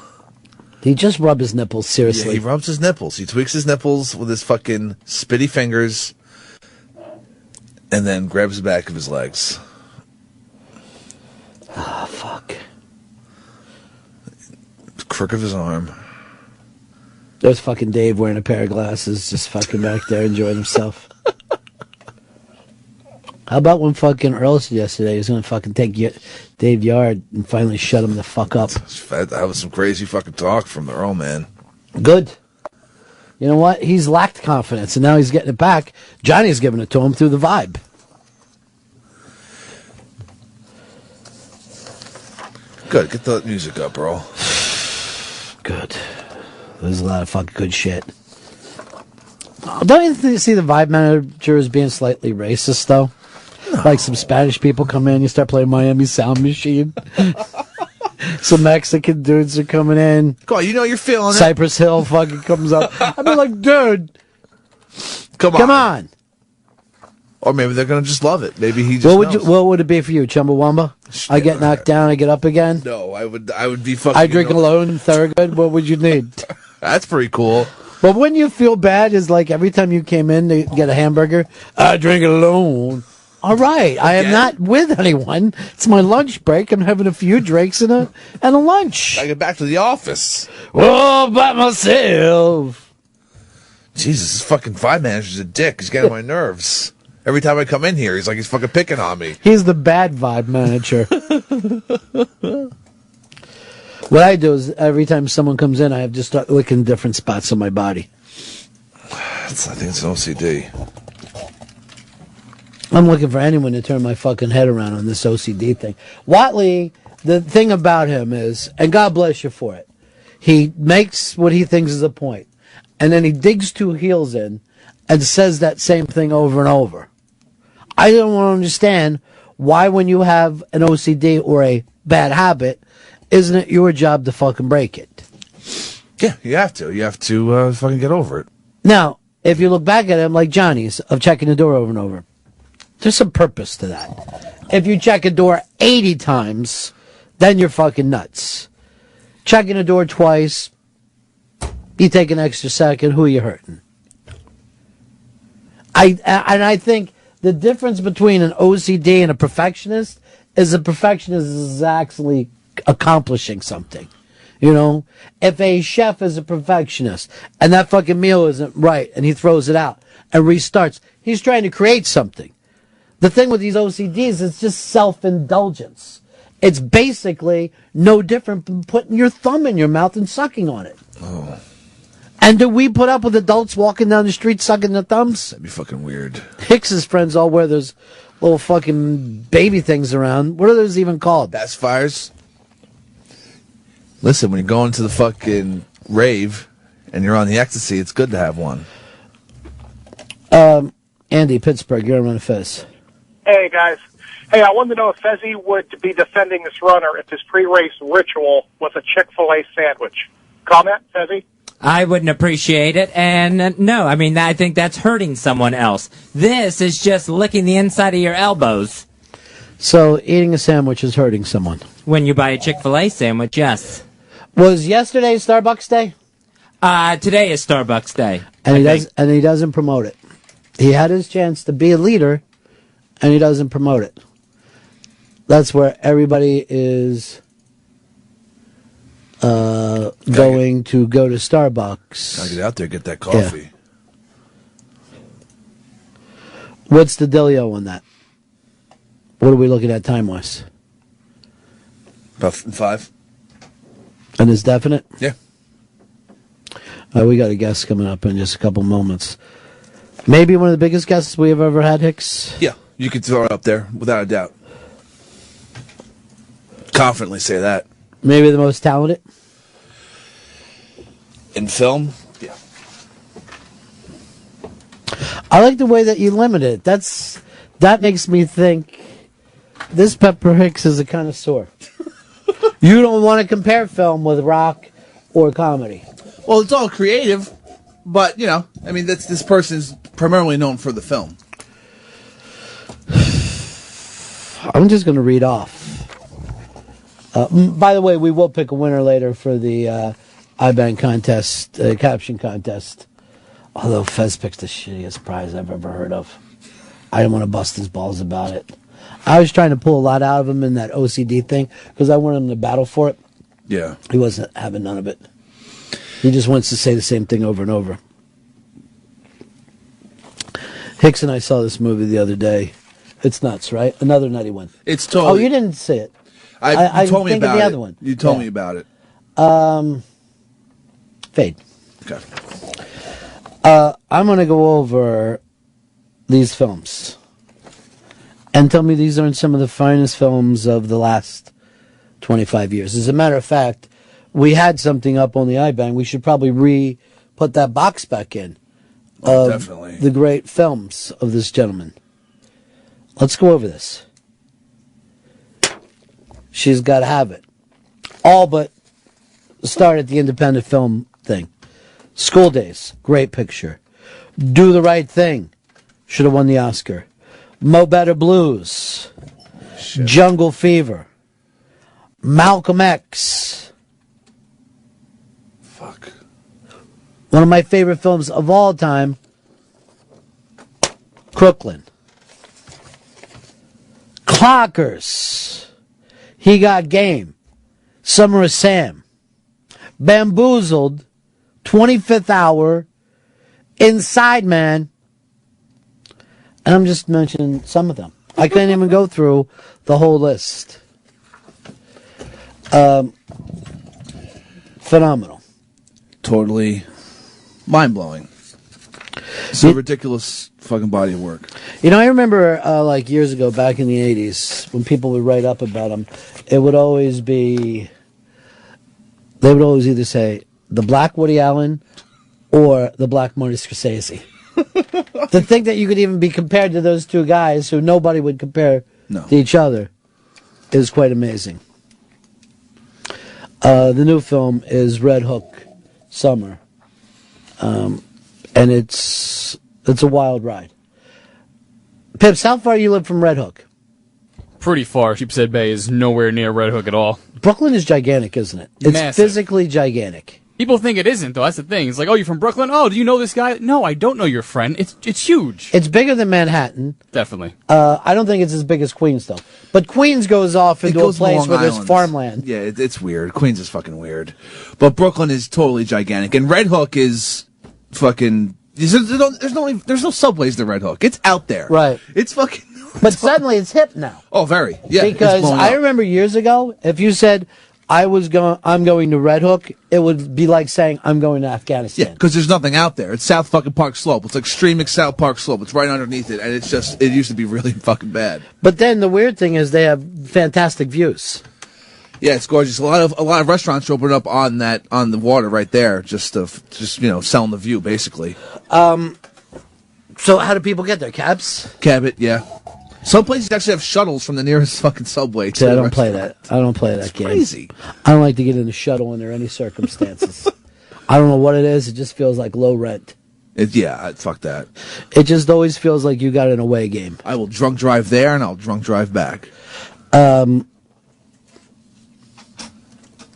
He just rubbed his nipples, seriously. Yeah, he rubs his nipples. He tweaks his nipples with his fucking spitty fingers and then grabs the back of his legs. Ah, fuck. Crook of his arm. There's fucking Dave wearing a pair of glasses, just fucking back there enjoying himself. How about when fucking Earl said yesterday he was going to fucking take Dave Yard and finally shut him the fuck up? That was some crazy fucking talk from the Earl, man. Good. You know what? He's lacked confidence, and now he's getting it back. Johnny's giving it to him through the vibe. Good. Get the music up, Earl. Good. There's a lot of fucking good shit. Don't you see the vibe manager as being slightly racist, though? No. Like some Spanish people come in, you start playing Miami Sound Machine. Some Mexican dudes are coming in. Come on, you know you're feeling it. Cypress Hill fucking comes up. I'd be like, dude, come on. Or maybe they're going to just love it. Maybe he just what would it be for you, Chumbawamba? I get knocked down, I get up again? No, I would be fucking... I drink alone in Thurgood. What would you need? That's pretty cool. But wouldn't you feel bad is like every time you came in to get a hamburger, I drink it alone. All right, I am not with anyone. It's my lunch break. I'm having a few drinks and a lunch. I get back to the office. Oh, by myself. Jesus, this fucking vibe manager's a dick. He's getting on my nerves. Every time I come in here, he's like he's fucking picking on me. He's the bad vibe manager. What I do is every time someone comes in, I have to start licking different spots on my body. I think it's an OCD. I'm looking for anyone to turn my fucking head around on this OCD thing. Watley, the thing about him is, and God bless you for it, he makes what he thinks is a point, and then he digs two heels in and says that same thing over and over. I don't want to understand why when you have an OCD or a bad habit, isn't it your job to fucking break it? Yeah, you have to. You have to fucking get over it. Now, if you look back at him like Johnny's, of checking the door over and over, there's some purpose to that. If you check a door 80 times, then you're fucking nuts. Checking a door twice, you take an extra second, who are you hurting? I think the difference between an OCD and a perfectionist is a perfectionist is actually accomplishing something. You know, if a chef is a perfectionist and that fucking meal isn't right and he throws it out and restarts, he's trying to create something. The thing with these OCDs is just self-indulgence. It's basically no different from putting your thumb in your mouth and sucking on it. Oh. And do we put up with adults walking down the street sucking their thumbs? That'd be fucking weird. Hicks's friends all wear those little fucking baby things around. What are those even called? Pacifiers. Listen, when you're going to the fucking rave, and you're on the ecstasy, it's good to have one. Andy, Pittsburgh, you're on Run Fez. Hey, guys. Hey, I wanted to know if Fezzi would be defending this runner if his pre-race ritual was a Chick-fil-A sandwich. Comment, Fezzi? I wouldn't appreciate it, and no, I mean, I think that's hurting someone else. This is just licking the inside of your elbows. So, eating a sandwich is hurting someone. When you buy a Chick-fil-A sandwich, yes. Was yesterday Starbucks Day? Today is Starbucks Day. And he doesn't promote it. He had his chance to be a leader, and he doesn't promote it. That's where everybody is going to go to Starbucks. Gotta get out there, get that coffee. Yeah. What's the dealio on that? What are we looking at time-wise? About 5. And it's definite? Yeah. We got a guest coming up in just a couple moments. Maybe one of the biggest guests we have ever had, Hicks? Yeah, you could throw it up there, without a doubt. Confidently say that. Maybe the most talented? In film? Yeah. I like the way that you limit it. That makes me think this Pepper Hicks is a connoisseur. You don't want to compare film with rock or comedy. Well, it's all creative, but, you know, I mean, this person is primarily known for the film. I'm just going to read off. By the way, we will pick a winner later for the iBank contest, caption contest. Although Fez picks the shittiest prize I've ever heard of. I didn't want to bust his balls about it. I was trying to pull a lot out of him in that OCD thing because I wanted him to battle for it. Yeah. He wasn't having none of it. He just wants to say the same thing over and over. Hicks and I saw this movie the other day. It's nuts, right? Another nutty one. It's totally... Oh, you didn't see it. You told me think about of the it. other one. You told me about it. Fade. Okay. I'm going to go over these films. And tell me these aren't some of the finest films of the last 25 years. As a matter of fact, we had something up on the iBank. We should probably put that box back in. Definitely. The great films of this gentleman. Let's go over this. She's got to have it. All but start at the independent film thing. School Days, great picture. Do the Right Thing, should have won the Oscar. Mo Better Blues. Shit. Jungle Fever. Malcolm X. Fuck. One of my favorite films of all time, Crooklyn. Clockers. He Got Game. Summer of Sam. Bamboozled. 25th Hour. Inside Man. And I'm just mentioning some of them. I couldn't even go through the whole list. Phenomenal. Totally mind-blowing. It's a ridiculous fucking body of work. You know, I remember like years ago, back in the 80s, when people would write up about him, it would always be, they would always either say, the Black Woody Allen or the Black Marty Scorsese. To think that you could even be compared to those two guys who nobody would compare to each other is quite amazing. The new film is Red Hook Summer. And it's a wild ride. Pips, how far you live from Red Hook? Pretty far. Sheepshead Bay is nowhere near Red Hook at all. Brooklyn is gigantic, isn't it? It's massive. Physically gigantic. People think it isn't, though. That's the thing. It's like, oh, you're from Brooklyn? Oh, do you know this guy? No, I don't know your friend. It's huge. It's bigger than Manhattan. Definitely. I don't think it's as big as Queens, though. But Queens goes off into a place where there's farmland. Yeah, it's weird. Queens is fucking weird. But Brooklyn is totally gigantic. And Red Hook is fucking... There's no subways to Red Hook. It's out there. Right. It's fucking... But suddenly it's hip now. Oh, very. Yeah. Because I remember years ago, if you said... I'm going to Red Hook, it would be like saying I'm going to Afghanistan. Yeah, because there's nothing out there. It's South fucking Park Slope. It's like extreme South Park Slope. It's right underneath it, and it's just, it used to be really fucking bad. But then the weird thing is they have fantastic views. Yeah, it's gorgeous. A lot of restaurants open up on the water right there, just selling the view basically. So how do people get there? Cabs? Cab it, yeah. Some places actually have shuttles from the nearest fucking subway. See, I don't play that. I don't play that game. Crazy. I don't like to get in a shuttle under any circumstances. I don't know what it is. It just feels like low rent. Fuck that. It just always feels like you got an away game. I will drunk drive there and I'll drunk drive back.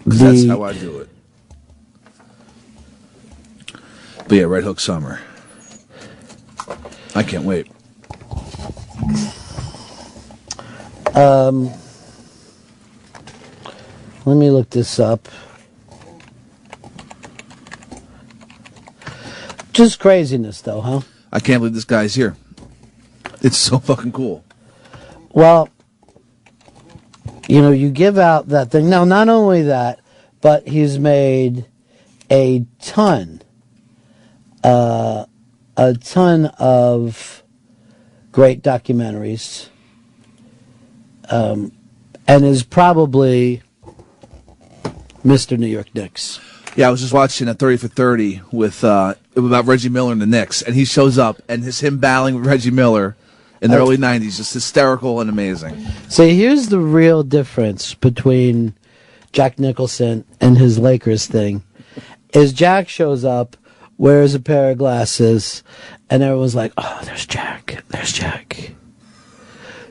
That's how I do it. But yeah, Red Hook Summer. I can't wait. Let me look this up. Just craziness, though, huh? I can't believe this guy's here. It's so fucking cool. Well, you give out that thing. Now, not only that, but he's made a ton of great documentaries, and is probably Mr. New York Knicks. Yeah, I was just watching a 30 for 30 with about Reggie Miller and the Knicks, and he shows up, and it's him battling with Reggie Miller in the early 90s, just hysterical and amazing. See, here's the real difference between Jack Nicholson and his Lakers thing, is Jack shows up, wears a pair of glasses, and everyone's like, oh, there's Jack.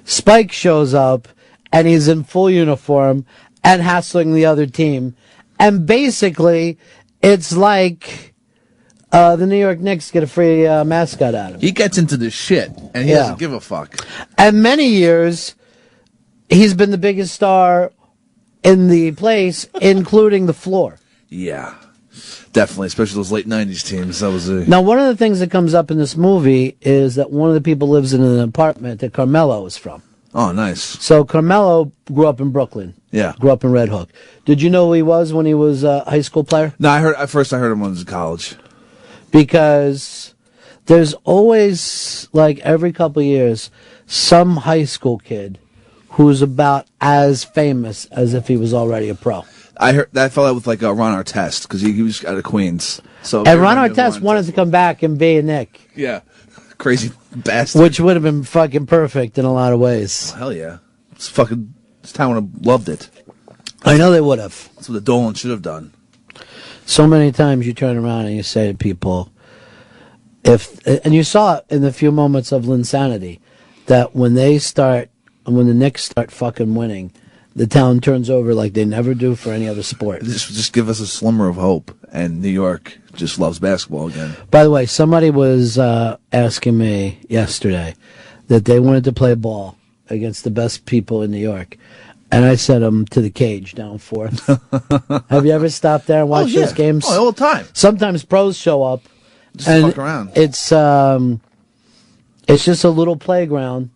Spike shows up, and he's in full uniform and hassling the other team. And basically, it's like the New York Knicks get a free mascot out of him. He gets into the shit, and he doesn't give a fuck. And many years, he's been the biggest star in the place, including the floor. Yeah, definitely, especially those late 90s teams. That was Now, one of the things that comes up in this movie is that one of the people lives in an apartment that Carmelo is from. Oh, nice. So Carmelo grew up in Brooklyn. Yeah. Grew up in Red Hook. Did you know who he was when he was a high school player? No, I heard him when he was in college. Because there's always, like every couple of years, some high school kid who's about as famous as if he was already a pro. I heard that fell out with like Ron Artest because he was out of Queens. So and Ron Artest wanted to come back and be a Knick. Yeah. Crazy bastard. Which would have been fucking perfect in a lot of ways. Hell yeah. This town would have loved it. I know they would have. That's what the Dolan should have done. So many times you turn around and you say to people, and you saw it in the few moments of Linsanity, that when the Knicks start fucking winning, the town turns over like they never do for any other sport. Just give us a slimmer of hope, and New York just loves basketball again. By the way, somebody was asking me yesterday that they wanted to play ball against the best people in New York, and I sent them to the cage down 4th. Have you ever stopped there and watched those games? Oh, all the time. Sometimes pros show up. Just and fuck around. It's just a little playground.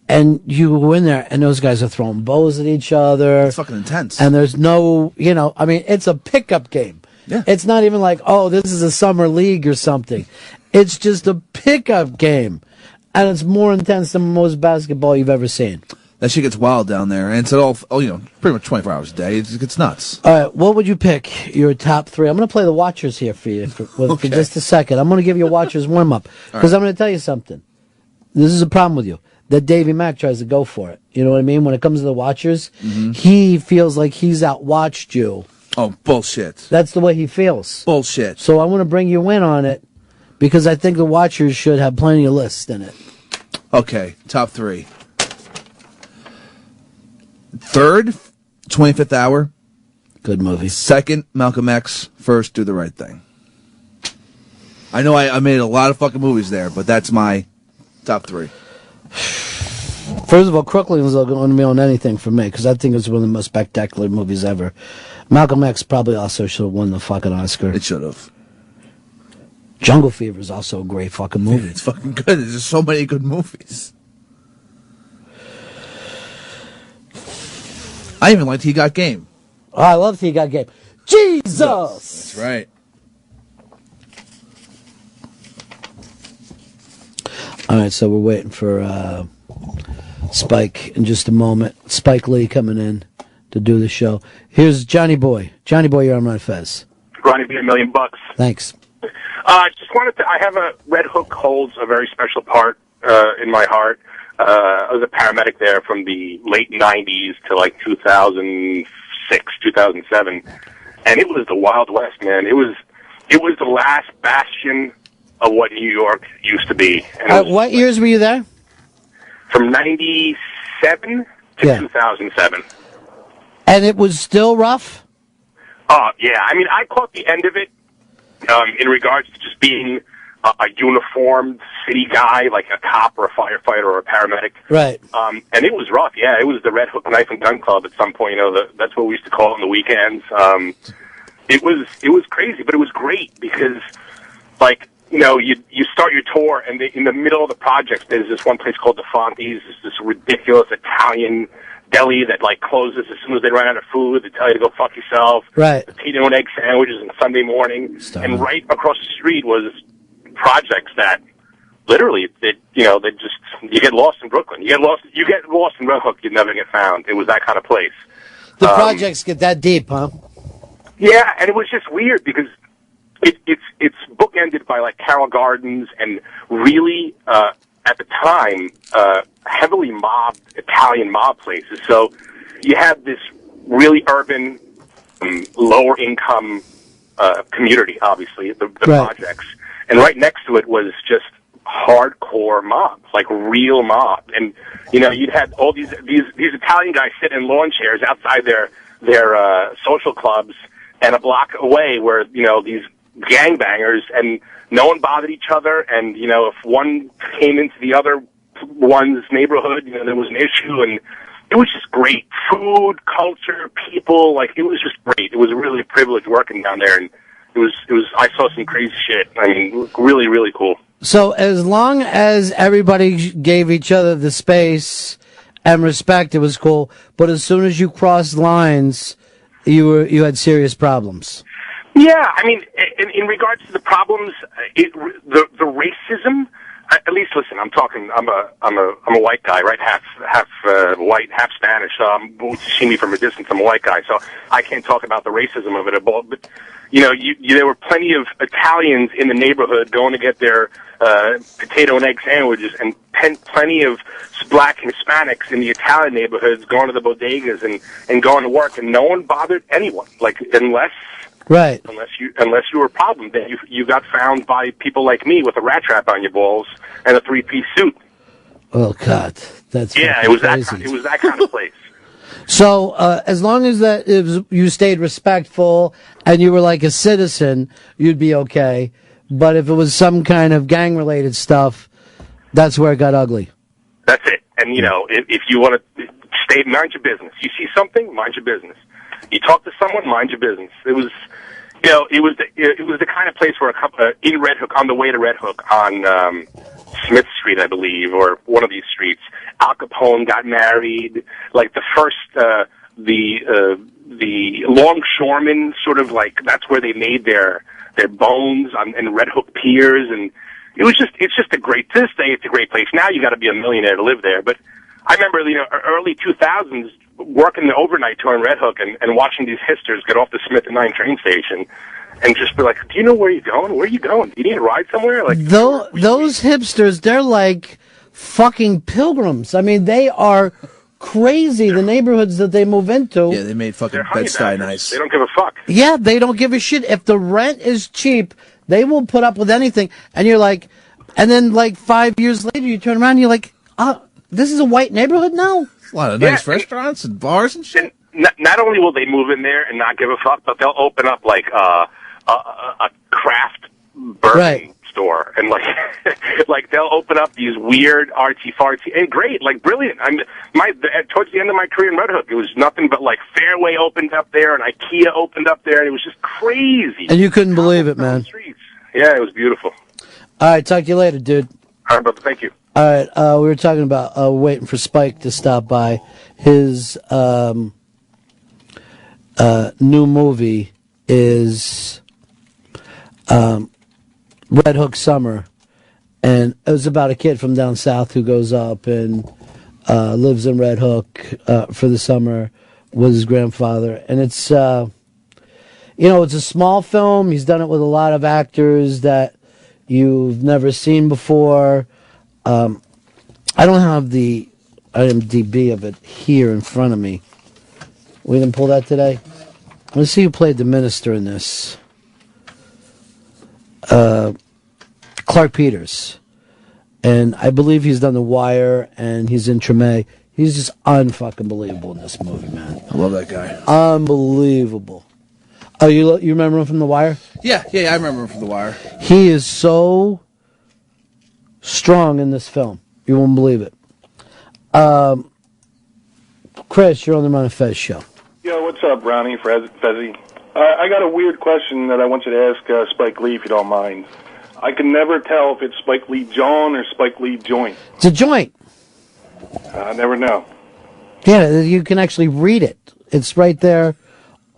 And you go in there, and those guys are throwing bows at each other. It's fucking intense. And there's no, it's a pickup game. Yeah. It's not even like, oh, this is a summer league or something. It's just a pickup game. And it's more intense than most basketball you've ever seen. That shit gets wild down there. And it's all, pretty much 24 hours a day. It gets nuts. All right, what would you pick? Your top 3. I'm going to play the Watchers here for you for just a second. I'm going to give you a Watchers warm-up. Because I'm going to tell you something. This is a problem with you. That Davey Mack tries to go for it. You know what I mean? When it comes to the Watchers, he feels like he's outwatched you. Oh, bullshit. That's the way he feels. Bullshit. So I want to bring you in on it because I think the Watchers should have plenty of lists in it. Okay, top 3. Third, 25th Hour. Good movie. Second, Malcolm X. First, Do the Right Thing. I know I made a lot of fucking movies there, but that's my top 3. First of all, Crooklyn is going to be on anything for me because I think it's one of the most spectacular movies ever. Malcolm X probably also should have won the fucking Oscar. It should have. Jungle Fever is also a great fucking movie. It's fucking good. There's so many good movies. I even liked He Got Game. Oh, I loved He Got Game. Jesus! That's right. All right, so we're waiting for Spike in just a moment. Spike Lee coming in. to do the show. Here's Johnny Boy. Johnny Boy, you're on Ron Fez. Ronnie, be $1 million. Thanks. Just wanted to. I have a Red Hook holds a very special part in my heart. I was a paramedic there from the late '90s to like 2006, 2007, and it was the Wild West, man. It was the last bastion of what New York used to be. And What years were you there? from '97 to 2007. And it was still rough? Oh, yeah. I mean, I caught the end of it in regards to just being a uniformed city guy, like a cop or a firefighter or a paramedic. Right. And it was rough, yeah. It was the Red Hook Knife and Gun Club at some point, that's what we used to call it on the weekends. It was crazy, but it was great because, like, you start your tour, and in the middle of the project, there's this one place called the Fonties. It's this ridiculous Italian deli that like closes as soon as they run out of food. They tell you to go fuck yourself. Right. Potato and egg sandwiches on Sunday morning. And right across the street was projects that literally you get lost in Brooklyn. You get lost in Red Hook, you'd never get found. It was that kind of place. The projects get that deep, huh? Yeah, and it was just weird because it's bookended by like Carroll Gardens and really at the time heavily mobbed Italian mob places. So you have this really urban, lower income community, obviously, the projects, and right next to it was just hardcore mob, like real mob. And you'd had all these Italian guys sitting in lawn chairs outside their social clubs, and a block away were these gangbangers, and no one bothered each other. And if one came into the other one's neighborhood, there was an issue, and it was just great. Food, culture, people, like it was just great. It was really a privilege working down there, and it was. I saw some crazy shit. I mean, really, really cool. So as long as everybody gave each other the space and respect, it was cool. But as soon as you crossed lines, you had serious problems. Yeah, I mean, in regards to the problems, the racism. At least, listen. I'm talking. I'm a white guy, right? Half white, half Spanish. So you see me from a distance. I'm a white guy, so I can't talk about the racism of it at all. But there were plenty of Italians in the neighborhood going to get their potato and egg sandwiches, and plenty of black and Hispanics in the Italian neighborhoods going to the bodegas and going to work, and no one bothered anyone. Like unless you were a problem, then you got found by people like me with a rat trap on your balls and a 3-piece suit. Oh God, that's it was crazy. that kind of place. So as long as you stayed respectful and you were like a citizen, you'd be okay. But if it was some kind of gang-related stuff, that's where it got ugly. That's it. And if you want to mind your business. You see something, mind your business. You talk to someone, mind your business. It was, it was the kind of place where in Red Hook, on the way to Red Hook, on Smith Street, I believe, or one of these streets, Al Capone got married. Like the first, the longshoremen, sort of like that's where they made their bones in Red Hook piers, and it's just a great. To this day, it's a great place. Now you got to be a millionaire to live there, but I remember, early 2000s. Working the overnight tour in Red Hook and watching these hipsters get off the Smith and 9 train station and just be like, do you know where you're going? Where are you going? Do you need a ride somewhere? Like those hipsters, they're like fucking pilgrims. I mean, they are crazy, the neighborhoods that they move into. Yeah, they made fucking Bed-Stuy nice. They don't give a fuck. Yeah, they don't give a shit. If the rent is cheap, they will put up with anything. And you're like, and then like 5 years later, you turn around and you're like, this is a white neighborhood now? A lot of nice restaurants and bars and shit. Not only will they move in there and not give a fuck, but they'll open up like a craft bourbon store, and like they'll open up these weird artsy fartsy and great, like brilliant. Towards the end of my career in Red Hook, it was nothing but like Fairway opened up there and IKEA opened up there, and it was just crazy. And you couldn't believe it, man. Yeah, it was beautiful. All right, talk to you later, dude. All right, brother. Thank you. All right, we were talking about waiting for Spike to stop by. His new movie is Red Hook Summer, and it was about a kid from down south who goes up and lives in Red Hook for the summer with his grandfather. And it's, it's a small film. He's done it with a lot of actors that you've never seen before. I don't have the IMDb of it here in front of me. We didn't pull that today. Let's see who played the minister in this. Clark Peters. And I believe he's done The Wire, and he's in Treme. He's just unfucking believable in this movie, man. I love that guy. Unbelievable. Oh, you remember him from The Wire? Yeah, I remember him from The Wire. He is so strong in this film. You won't believe it. Chris, you're on the Ron and Fez show. Yo, what's up, Brownie, Fezzy? I got a weird question that I want you to ask Spike Lee, if you don't mind. I can never tell if it's Spike Lee John or Spike Lee Joint. It's a joint. I never know. Yeah, you can actually read it. It's right there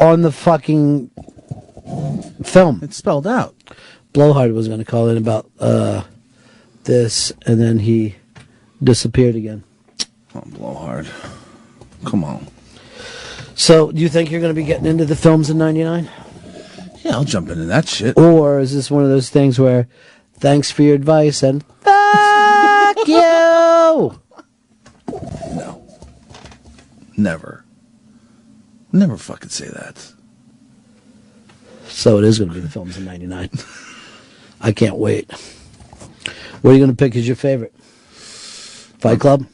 on the fucking film. It's spelled out. Blowhard was going to call in about this, and then he disappeared again. Oh, Blowhard. Come on. So, do you think you're going to be getting into the films in '99? Yeah, I'll jump into that shit. Or is this one of those things where, thanks for your advice and fuck you? No. Never. Never fucking say that. So it is going to be the films in '99. I can't wait. What are you going to pick as your favorite? Fight Club?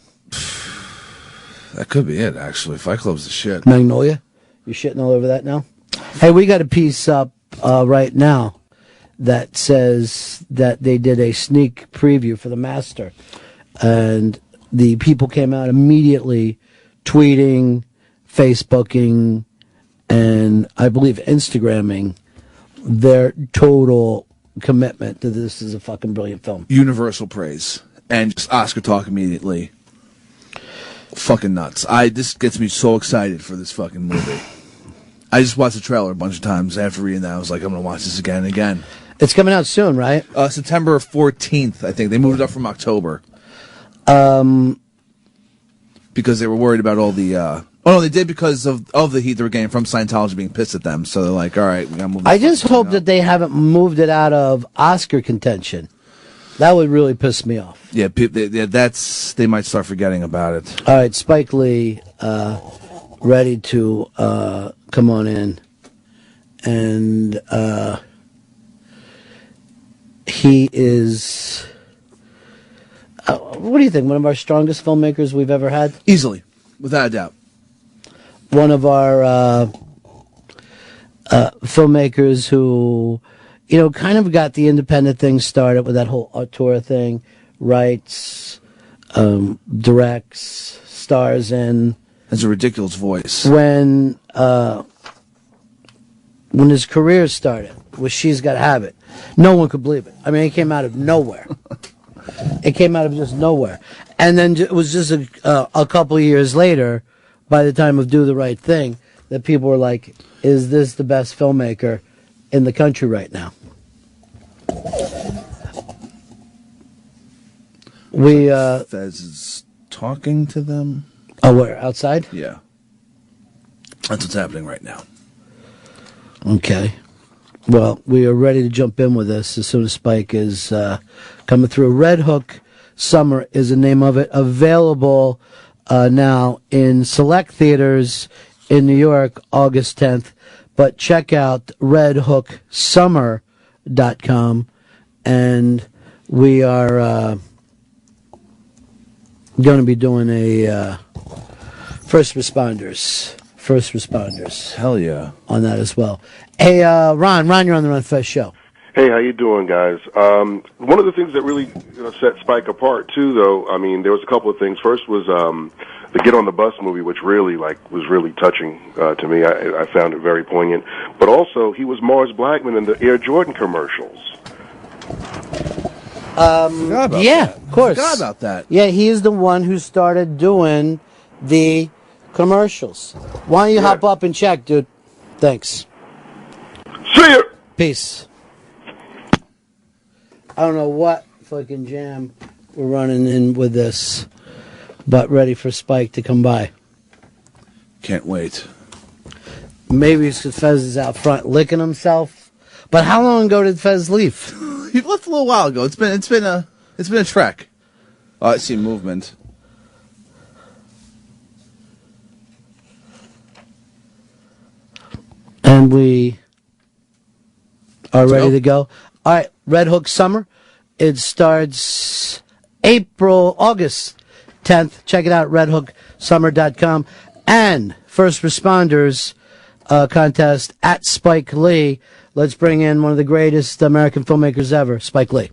That could be it, actually. Fight Club's the shit. Magnolia? You shitting all over that now? Hey, we got a piece up right now that says that they did a sneak preview for The Master. And the people came out immediately tweeting, Facebooking, and I believe Instagramming their total commitment to this is a fucking brilliant film. Universal praise. And just Oscar talk immediately. Fucking nuts. This gets me so excited for this fucking movie. I just watched the trailer a bunch of times. After reading that, I was like, I'm going to watch this again and again. It's coming out soon, right? September 14th, I think. They moved it up from October. Because they were worried about all the... oh, no, they did because of the heat they were getting from Scientology being pissed at them. So they're like, all right, we got to move it. I just hope that they haven't moved it out of Oscar contention. That would really piss me off. Yeah, they might start forgetting about it. All right, Spike Lee, ready to come on in. And he is... what do you think? One of our strongest filmmakers we've ever had? Easily, without a doubt. One of our filmmakers who, kind of got the independent thing started with that whole auteur thing, writes, directs, stars in. Has a ridiculous voice. When his career started with She's Gotta Have It, no one could believe it. I mean, it came out of nowhere. It came out of just nowhere. And then it was just a couple of years later, by the time of Do the Right Thing, that people were like, is this the best filmmaker in the country right now? Fez is talking to them. Oh, where? Outside? Yeah. That's what's happening right now. Okay. Well, we are ready to jump in with this as soon as Spike is coming through. Red Hook Summer is the name of it. Available now in select theaters in New York, August 10th. But check out redhooksummer.com. And we are going to be doing a first responders. Hell yeah. On that as well. Hey, Ron, you're on the Ron Fest show. Hey, how you doing, guys? One of the things that really set Spike apart, too, though, I mean, there was a couple of things. First was the Get on the Bus movie, which really, was really touching to me. I found it very poignant. But also, he was Mars Blackman in the Air Jordan commercials. Yeah, of course. Forgot about that. Yeah, he is the one who started doing the commercials. Why don't you hop up and check, dude? Thanks. See ya! Peace. I don't know what fucking jam we're running in with this, but ready for Spike to come by. can't wait. Maybe it's because Fez is out front licking himself. But how long ago did Fez leave? He left a little while ago. It's been a trek. Oh, I see movement. And we are ready to go. All right, Red Hook Summer. It starts August 10th. Check it out, redhooksummer.com. And First Responders contest at Spike Lee. Let's bring in one of the greatest American filmmakers ever, Spike Lee.